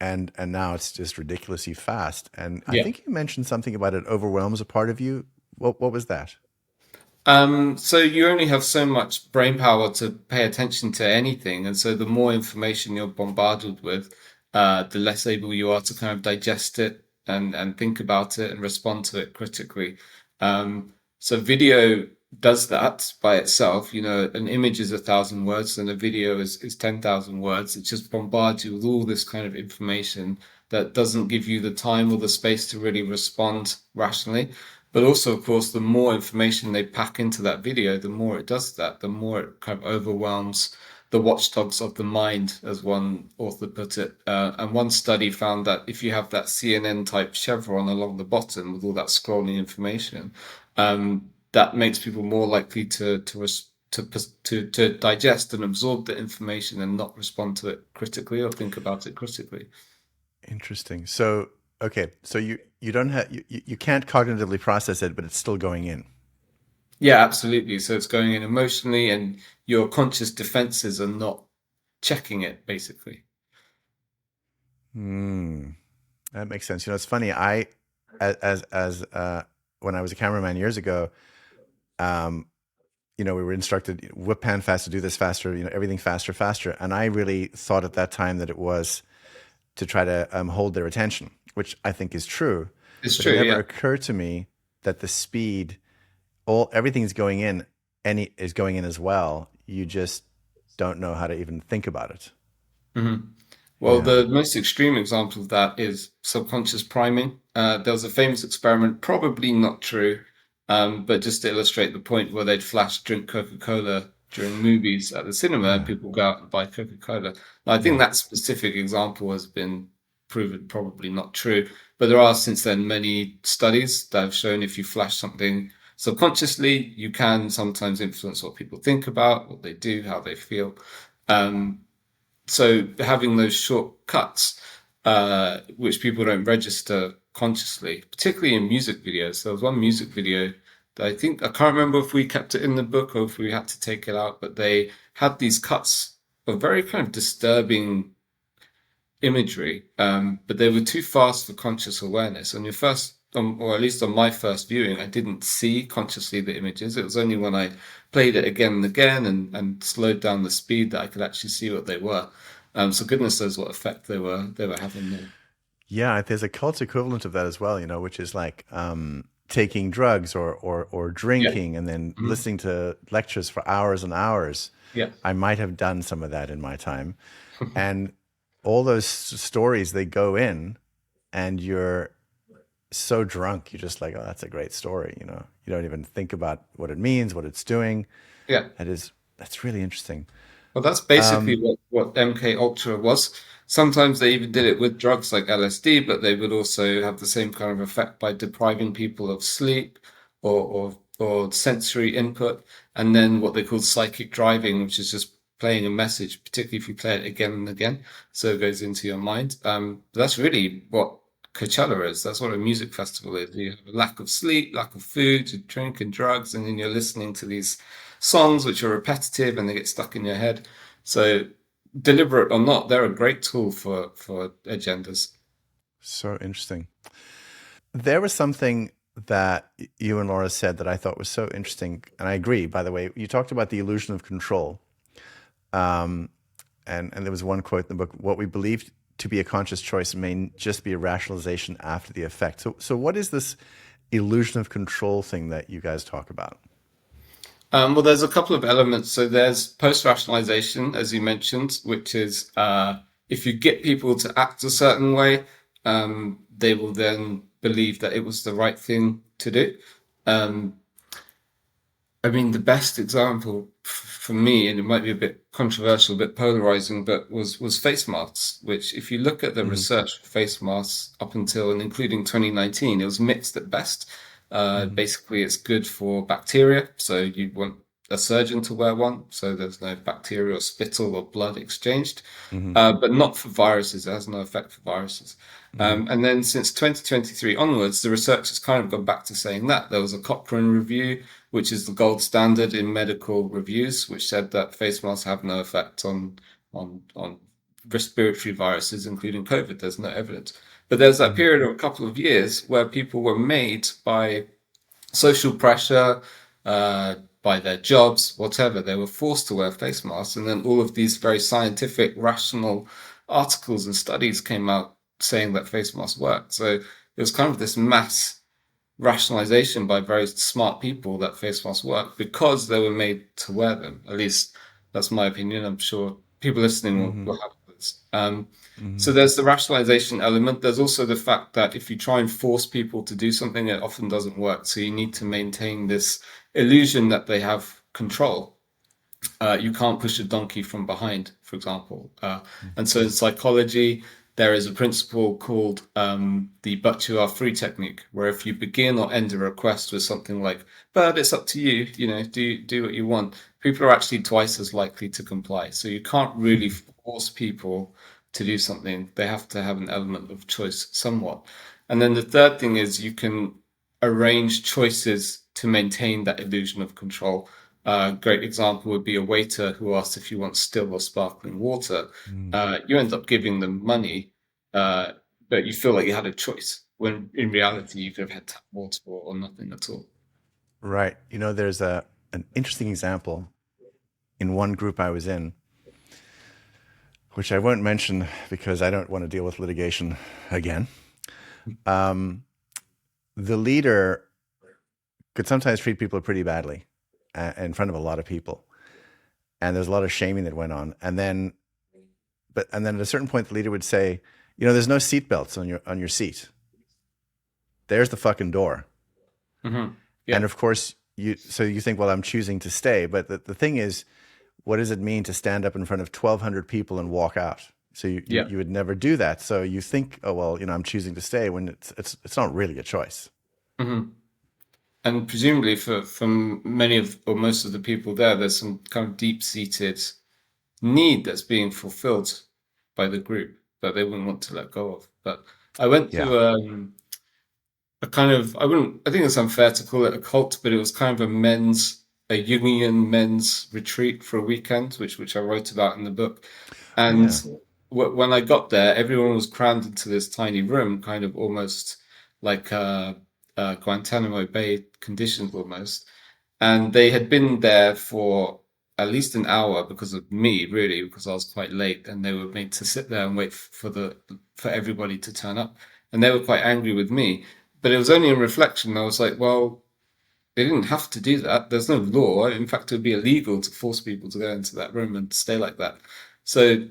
And now it's just ridiculously fast. And I Yeah. think you mentioned something about it overwhelms a part of you. What was that? So you only have so much brain power to pay attention to anything, and so the more information you're bombarded with, the less able you are to kind of digest it and think about it and respond to it critically. So video does that by itself. An image is 1,000 words, and a video is 10,000 words. It just bombards you with all this kind of information that doesn't give you the time or the space to really respond rationally. But also, of course, the more information they pack into that video, the more it does that, the more it kind of overwhelms the watchdogs of the mind, as one author put it. And one study found that if you have that CNN type chevron along the bottom with all that scrolling information, that makes people more likely to digest and absorb the information and not respond to it critically or think about it critically. Interesting. So, okay, so you don't have you can't cognitively process it, but it's still going in. Yeah, absolutely. So it's going in emotionally, and your conscious defenses are not checking it, basically. Hmm. That makes sense. It's funny. As when I was a cameraman years ago, um, we were instructed whip pan faster, do this faster, everything faster, faster. And I really thought at that time that it was to try to hold their attention, which I think is true. It's But it true, never yeah. occurred to me that the speed, everything's going in, any is going in as well. You just don't know how to even think about it. hmm Well, Yeah. the most extreme example of that is subconscious priming. There was a famous experiment, probably not true, but just to illustrate the point where they'd flash drink Coca-Cola during movies at the cinema and Yeah. people go out and buy Coca-Cola. Now, I think Yeah. that specific example has been proven probably not true, but there are since then many studies that have shown if you flash something subconsciously, you can sometimes influence what people think about, what they do, how they feel. Um, so having those shortcuts, which people don't register consciously, particularly in music videos. There was one music video that I can't remember if we kept it in the book or if we had to take it out, but they had these cuts of very kind of disturbing imagery, but they were too fast for conscious awareness. On your first, or at least on my first viewing, I didn't see consciously the images. It was only when I played it again and again and slowed down the speed that I could actually see what they were. So goodness knows what effect they were having there. Yeah, there's a cult equivalent of that as well, which is like taking drugs or Yeah. drinking and then Mhm. listening to lectures for hours and hours. Yeah. I might have done some of that in my time. And all those stories, they go in and you're so drunk, you're just like, oh, that's a great story. You don't even think about what it means, what it's doing. Yeah. That's really interesting. Well, that's basically Um, what MK Ultra was. Sometimes they even did it with drugs like LSD, but they would also have the same kind of effect by depriving people of sleep or sensory input, and then what they call psychic driving, which is just playing a message, particularly if you play it again and again, so it goes into your mind. That's really what Coachella is. That's what a music festival is. You have a lack of sleep, lack of food, you drink and drugs, and then you're listening to these songs which are repetitive and they get stuck in your head. So, deliberate or not, they're a great tool for agendas. so interesting. There was something that you and Laura said that I thought was so interesting, and I agree. By the way, you talked about the illusion of control, um, and there was one quote in the book: "What we believe to be a conscious choice may just be a rationalization after the effect." So what is this illusion of control thing that you guys talk about? Well, there's a couple of elements. So there's post-rationalization, as you mentioned, which is if you get people to act a certain way, they will then believe that it was the right thing to do. Um, I mean, the best example for me, and it might be a bit controversial, a bit polarizing, but was face masks, which if you look at the Hmm. research for face masks up until and including 2019, it was mixed at best. Hmm. Basically, it's good for bacteria, so you want a surgeon to wear one, so there's no bacterial spittle or blood exchanged, Hmm. but not for viruses. It has no effect for viruses. Hmm. And then since 2023 onwards, the research has kind of gone back to saying that. There was a Cochrane review, which is the gold standard in medical reviews, which said that face masks have no effect on respiratory viruses, including COVID. There's no evidence. But there's that Hmm. period of a couple of years where people were made by social pressure, by their jobs, whatever. They were forced to wear face masks. And then all of these very scientific, rational articles and studies came out saying that face masks work. So it was kind of this mass rationalization by very smart people that face masks work because they were made to wear them. At least that's my opinion. I'm sure people listening Hmm. will have this. Hmm. So there's the rationalization element. There's also the fact that if you try and force people to do something, it often doesn't work. So you need to maintain this illusion that they have control. You can't push a donkey from behind, for example. And so in psychology, there is a principle called the but you are free technique, where if you begin or end a request with something like, but it's up to you, do what you want, people are actually twice as likely to comply. So you can't really force people to do something. They have to have an element of choice somewhat. And then the third thing is you can arrange choices to maintain that illusion of control. A great example would be a waiter who asks if you want still or sparkling water. Hmm. You end up giving them money, uh, but you feel like you had a choice, when in reality you could have had tap water or nothing at all. Right. There's an interesting example in one group I was in, which I won't mention because I don't want to deal with litigation again. Um, the leader could sometimes treat people pretty badly in front of a lot of people. And there's a lot of shaming that went on. And then and then at a certain point, the leader would say, there's no seat belts on your seat. There's the fucking door. Yeah. And of course, you think, well, I'm choosing to stay. But the thing is, what does it mean to stand up in front of 1,200 people and walk out? So Yeah. you would never do that. So you think, oh, well, I'm choosing to stay, when it's not really a choice. And presumably for many of or most of the people there, there's some kind of deep-seated need that's being fulfilled by the group that they wouldn't want to let go of. But I went Yeah. to a kind of, I think it's unfair to call it a cult, but it was kind of a Jungian men's retreat for a weekend, which I wrote about in the book. And Yeah. when I got there, everyone was crammed into this tiny room, kind of almost like Guantanamo Bay conditions almost. And they had been there for at least an hour because of me, really, because I was quite late, and they were made to sit there and wait for everybody to turn up. And they were quite angry with me. But it was only in reflection I was like, well, they didn't have to do that. There's no law. In fact, it would be illegal to force people to go into that room and stay like that. So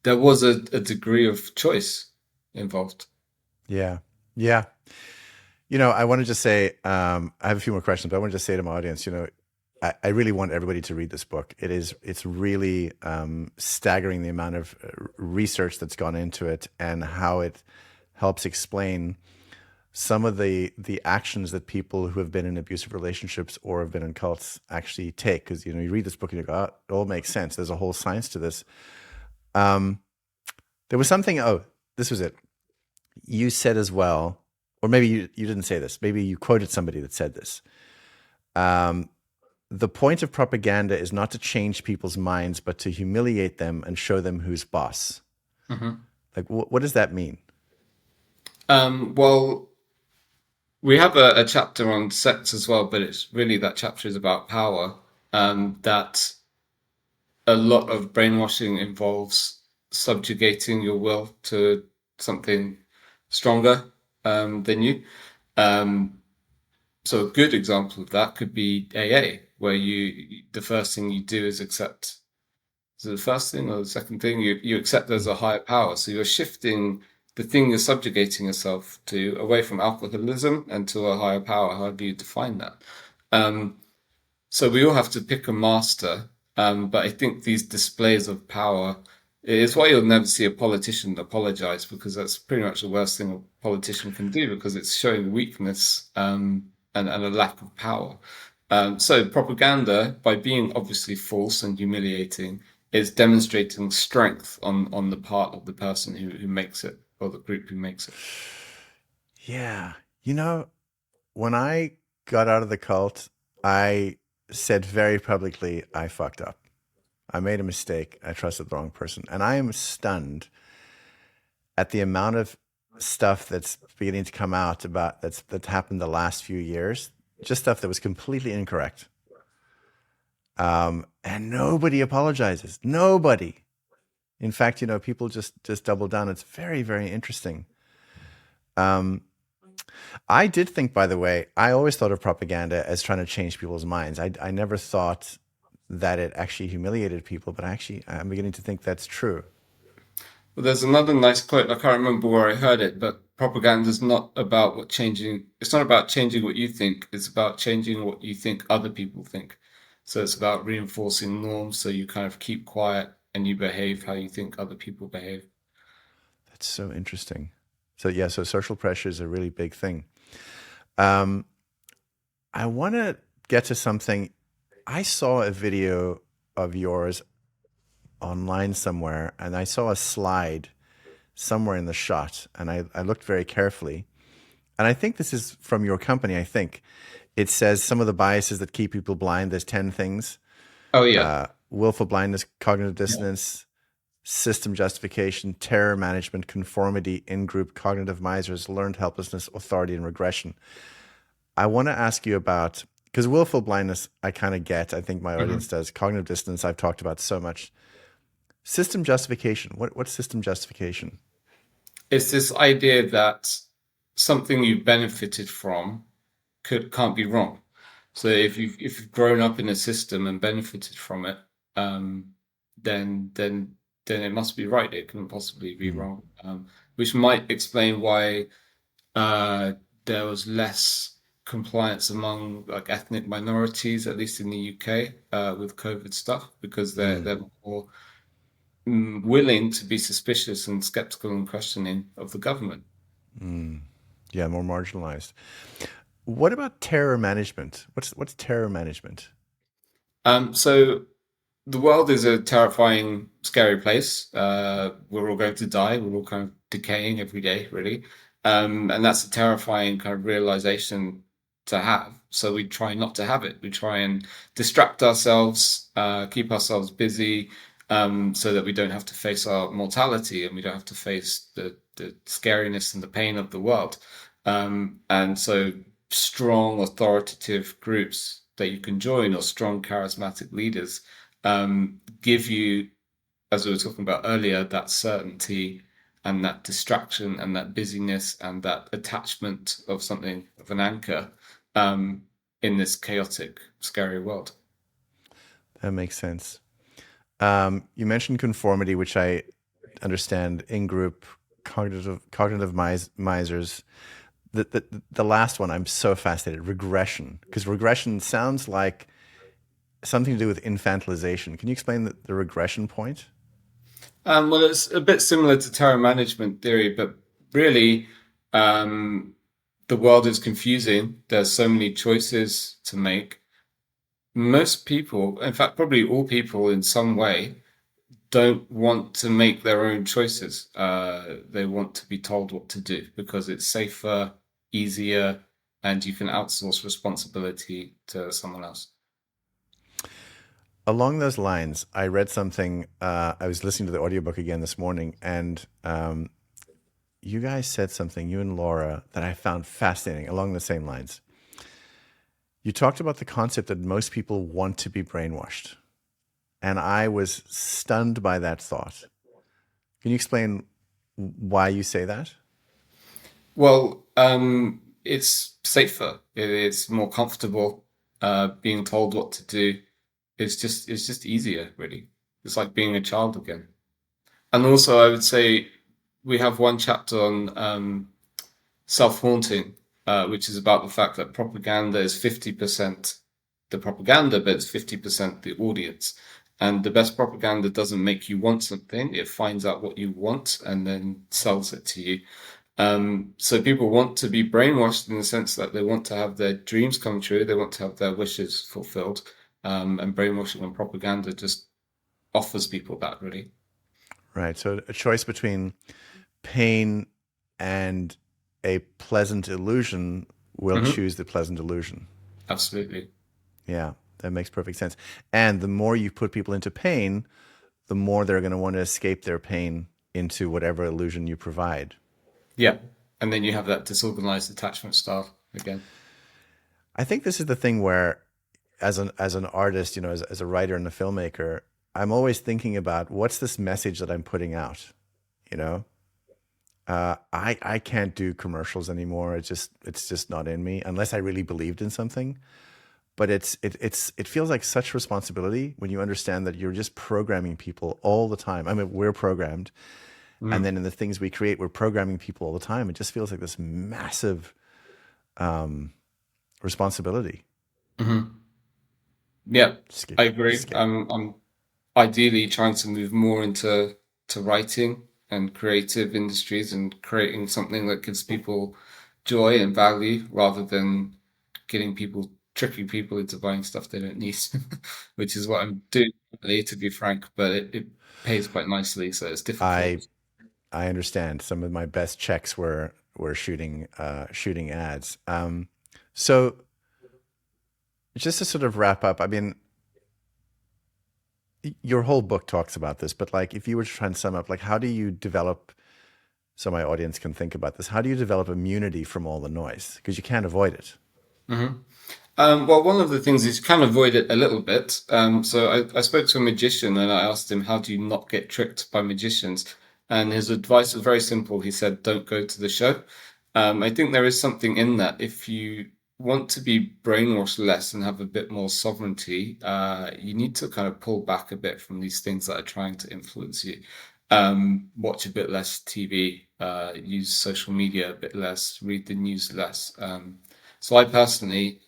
there was a degree of choice involved. Yeah. Yeah. I want to just say, I have a few more questions, but I want to just say to my audience, I really want everybody to read this book. It's really staggering, the amount of research that's gone into it and how it helps explain some of the actions that people who have been in abusive relationships or have been in cults actually take. Because, you read this book and you go, oh, it all makes sense. There's a whole science to this. There was something, this was it. You said as well, or maybe you didn't say this. Maybe you quoted somebody that said this. The point of propaganda is not to change people's minds, but to humiliate them and show them who's boss. Like, what does that mean? Well, we have a chapter on sects as well, but it's really that chapter is about power. That a lot of brainwashing involves subjugating your will to something stronger than you. So a good example of that could be AA, where the first thing you do is accept. Is it the first thing or the second thing? You accept there's a higher power. So you're shifting the thing you're subjugating yourself to away from alcoholism and to a higher power. How do you define that? So we all have to pick a master. But I think these displays of power is why you'll never see a politician apologize, because that's pretty much the worst thing a politician can do, because it's showing weakness and a lack of power. So propaganda, by being obviously false and humiliating, is demonstrating strength on the part of the person who makes it, or the group who makes it. Yeah. When I got out of the cult, I said very publicly, I fucked up. I made a mistake. I trusted the wrong person. And I am stunned at the amount of stuff that's beginning to come out about that's happened the last few years. Just stuff that was completely incorrect. And nobody apologizes. Nobody. In fact, people just double down. It's very, very interesting. I did think, by the way, I always thought of propaganda as trying to change people's minds. I never thought that it actually humiliated people, but I'm beginning to think that's true. Well, there's another nice quote. I can't remember where I heard it, but propaganda is not about it's not about changing what you think. It's about changing what you think other people think. So it's about reinforcing norms. So you kind of keep quiet and you behave how you think other people behave. That's so interesting. So yeah, so social pressure is a really big thing. I want to get to something. I saw a video of yours online somewhere, and I saw a slide somewhere in the shot, and I looked very carefully. And I think this is from your company, I think. It says some of the biases that keep people blind. There's 10 things. Oh, yeah. Willful blindness, cognitive Yeah. dissonance, system justification, terror management, conformity, in-group, cognitive misers, learned helplessness, authority, and regression. I want to ask you about, because willful blindness, I kind of get. I think my audience does. Cognitive dissonance, I've talked about so much. System justification. What's system justification? It's this idea that something you benefited from can't be wrong. So if you've grown up in a system and benefited from it, then then it must be right. It couldn't possibly be Mm, wrong. Which might explain why uh, there was less compliance among like ethnic minorities, at least in the UK, with COVID stuff, because mm, they're more willing to be suspicious and skeptical and questioning of the government. mm. Yeah, more marginalized. What about terror management? What's terror management? So the world is a terrifying, scary place. We're all going to die. We're all kind of decaying every day, really. And that's a terrifying kind of realization to have. So we try not to have it. We try and distract ourselves, keep ourselves busy, so that we don't have to face our mortality and we don't have to face the scariness and the pain of the world. And so strong authoritative groups that you can join or strong charismatic leaders give you, as we were talking about earlier, that certainty and that distraction and that busyness and that attachment of something of an anchor um, in this chaotic, scary world. That makes sense. You mentioned conformity, which I understand in group cognitive misers. The last one, I'm so fascinated. Regression, because regression sounds like something to do with infantilization. Can you explain the regression point? Well, it's a bit similar to terror management theory, but really, um, the world is confusing. There's so many choices to make. Most people, in fact, probably all people in some way, don't want to make their own choices. They want to be told what to do because it's safer, easier, and you can outsource responsibility to someone else. Along those lines, I read something. I was listening to the audiobook again this morning, and you guys said something, you and Laura, that I found fascinating along the same lines. You talked about the concept that most people want to be brainwashed. And I was stunned by that thought. Can you explain why you say that? Well, it's safer. It's more comfortable. Being told what to do. It's just easier, really. It's like being a child again. And also, I would say we have one chapter on self-haunting, which is about the fact that propaganda is 50% the propaganda, but it's 50% the audience. And the best propaganda doesn't make you want something, it finds out what you want and then sells it to you. So people want to be brainwashed in the sense that they want to have their dreams come true, they want to have their wishes fulfilled. And brainwashing and propaganda just offers people that, really. Right. So a choice between pain and a pleasant illusion will Hmm. choose the pleasant illusion. Absolutely. Yeah, that makes perfect sense. And the more you put people into pain, the more they're going to want to escape their pain into whatever illusion you provide. Yeah. And then you have that disorganized attachment style again. I think this is the thing where, as an artist, as a writer and a filmmaker, I'm always thinking about what's this message that I'm putting out. You know, I can't do commercials anymore. It's just not in me unless I really believed in something. But it feels like such responsibility when you understand that you're just programming people all the time. I mean, we're programmed, and Mm. then in the things we create, we're programming people all the time. It just feels like this massive responsibility. Hmm. Yeah, Scary. I agree. Scary. I'm ideally trying to move more into writing and creative industries and creating something that gives people joy and value rather than tricking people into buying stuff they don't need, which is what I'm doing, really, to be frank, but it pays quite nicely, so it's I difficult. I understand. Some of my best checks were shooting ads. So just to sort of wrap up, I mean, your whole book talks about this, but like, if you were to try and sum up, like, how do you develop, so my audience can think about this, how do you develop immunity from all the noise? Because you can't avoid it. Hmm. Well, one of the things is you can avoid it a little bit. So I spoke to a magician and I asked him, how do you not get tricked by magicians? And his advice was very simple. He said, don't go to the show. I think there is something in that. If you want to be brainwashed less and have a bit more sovereignty, you need to kind of pull back a bit from these things that are trying to influence you. Watch a bit less TV, use social media a bit less, read the news less. So I personally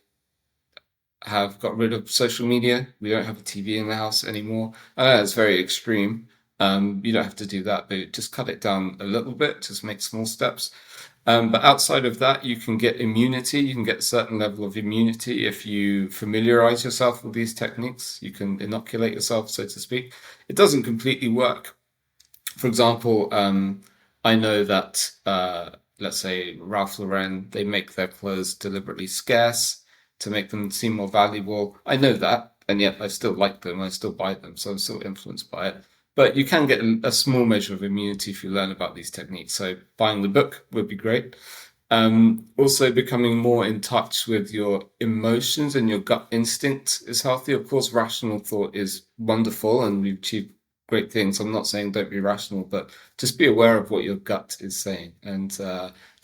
have got rid of social media. We don't have a TV in the house anymore. I know it's very extreme. You don't have to do that, but just cut it down a little bit, just make small steps. But outside of that, you can get immunity. You can get a certain level of immunity if you familiarize yourself with these techniques. You can inoculate yourself, so to speak. It doesn't completely work. For example, I know that, let's say Ralph Lauren, they make their clothes deliberately scarce to make them seem more valuable. I know that, and yet I still like them. I still buy them, so I'm still influenced by it. But you can get a small measure of immunity if you learn about these techniques. So buying the book would be great. Also becoming more in touch with your emotions and your gut instinct is healthy. Of course, rational thought is wonderful and we've achieved great things. I'm not saying don't be rational, but just be aware of what your gut is saying. And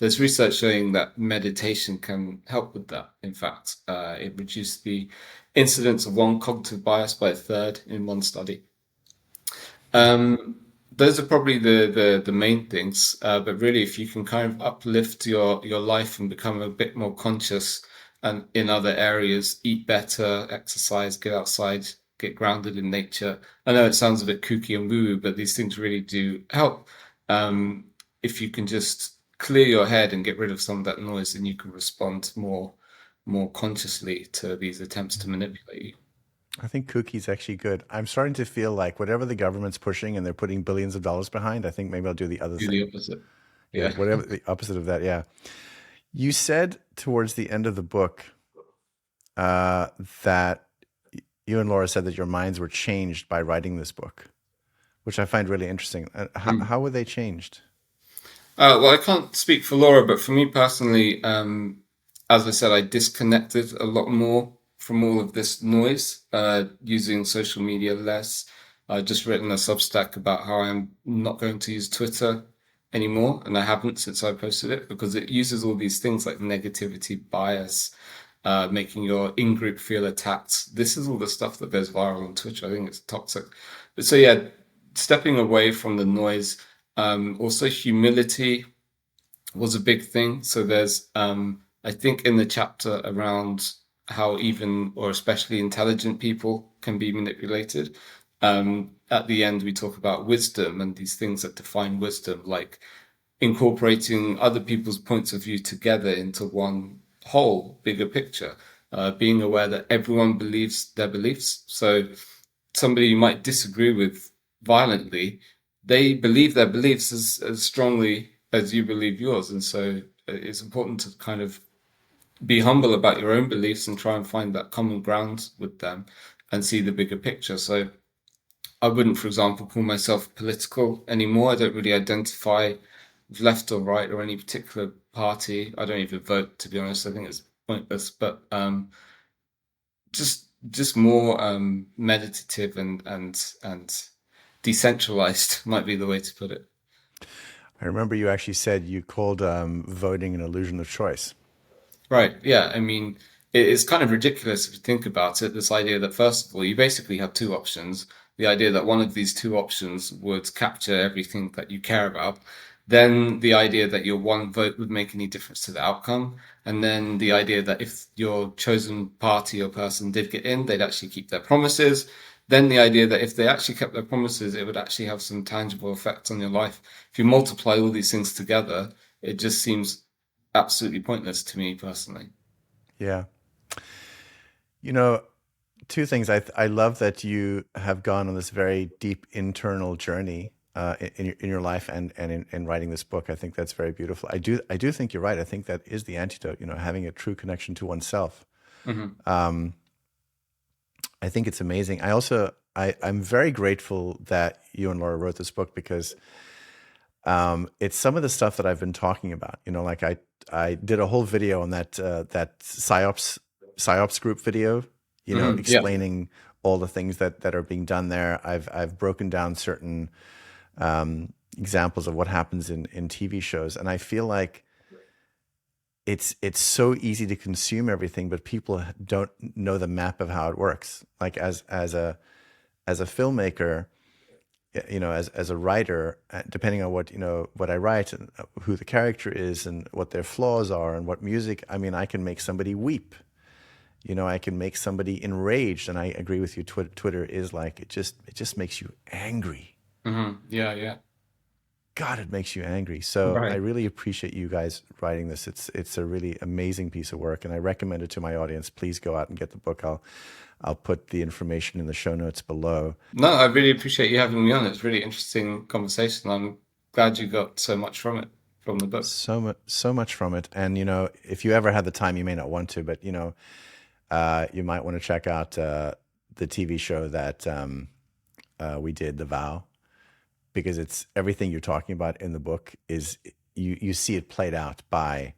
there's research showing that meditation can help with that. In fact, it reduced the incidence of one cognitive bias by a third in one study. Um, those are probably the main things. But really, if you can kind of uplift your life and become a bit more conscious and in other areas, eat better, exercise, get outside, get grounded in nature. I know it sounds a bit kooky and woo-woo, but these things really do help. If you can just clear your head and get rid of some of that noise, then you can respond more consciously to these attempts to manipulate you. I think kookie's actually good. I'm starting to feel like whatever the government's pushing and they're putting billions of dollars behind, I think maybe I'll do the other Do the thing. opposite. Yeah, Yeah. whatever the opposite of that. Yeah. You said towards the end of the book uh, that you and Laura said that your minds were changed by writing this book, which I find really interesting. How were they changed? Well, I can't speak for Laura, but for me personally, as I said, I disconnected a lot more from all of this noise, using social media less. I just written a Substack about how I'm not going to use Twitter anymore, and I haven't since I posted it because it uses all these things like negativity bias, making your in-group feel attacked. This is all the stuff that goes viral on Twitch. I think it's toxic. But so yeah, stepping away from the noise. Also, humility was a big thing. So there's, I think, in the chapter around how even or especially intelligent people can be manipulated. At the end, we talk about wisdom and these things that define wisdom, like incorporating other people's points of view together into one whole bigger picture. Being aware that everyone believes their beliefs. So somebody you might disagree with violently, they believe their beliefs as strongly as you believe yours. And so it's important to kind of be humble about your own beliefs and try and find that common ground with them and see the bigger picture. So I wouldn't, for example, call myself political anymore. I don't really identify with left or right or any particular party. I don't even vote, to be honest. I think it's pointless. But just more meditative and decentralized might be the way to put it. I remember you actually said you called voting an illusion of choice. Right. Yeah. I mean, it's kind of ridiculous if you think about it. This idea that, first of all, you basically have two options. The idea that one of these two options would capture everything that you care about. Then the idea that your one vote would make any difference to the outcome. And then the idea that if your chosen party or person did get in, they'd actually keep their promises. Then the idea that if they actually kept their promises, it would actually have some tangible effect on your life. If you multiply all these things together, it just seems absolutely pointless to me personally. Yeah. You know, two things. I love that you have gone on this very deep internal journey in your life and in writing this book. I think that's very beautiful. I do think you're right. I think that is the antidote. You know, having a true connection to oneself. Hmm. Um, I think it's amazing. I'm very grateful that you and Laura wrote this book because it's some of the stuff that I've been talking about. You know, like I did a whole video on that psyops group video. You know, Yeah. explaining all the things that are being done there. I've broken down certain examples of what happens in TV shows, and I feel like it's so easy to consume everything, but people don't know the map of how it works. Like as a filmmaker, as a writer, depending on what I write and who the character is and what their flaws are and what music, I mean, I can make somebody weep. I can make somebody enraged, and I agree with you. Twitter is like it just makes you angry. Yeah, yeah. God, it makes you angry. So I Right. really appreciate you guys writing this. It's a really amazing piece of work, and I recommend it to my audience. Please go out and get the book. I'll put the information in the show notes below. No, I really appreciate you having me on. It's a really interesting conversation. I'm glad you got so much from it, from the book. So much from it. And if you ever had the time, you may not want to, but you might want to check out the TV show that we did, The Vow, because it's everything you're talking about in the book is you see it played out by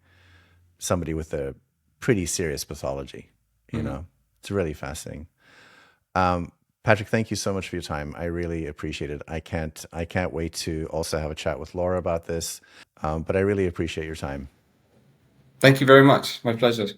somebody with a pretty serious pathology. It's really fascinating. Patrick, thank you so much for your time. I really appreciate it. I can't wait to also have a chat with Laura about this. But I really appreciate your time. Thank you very much. My pleasure.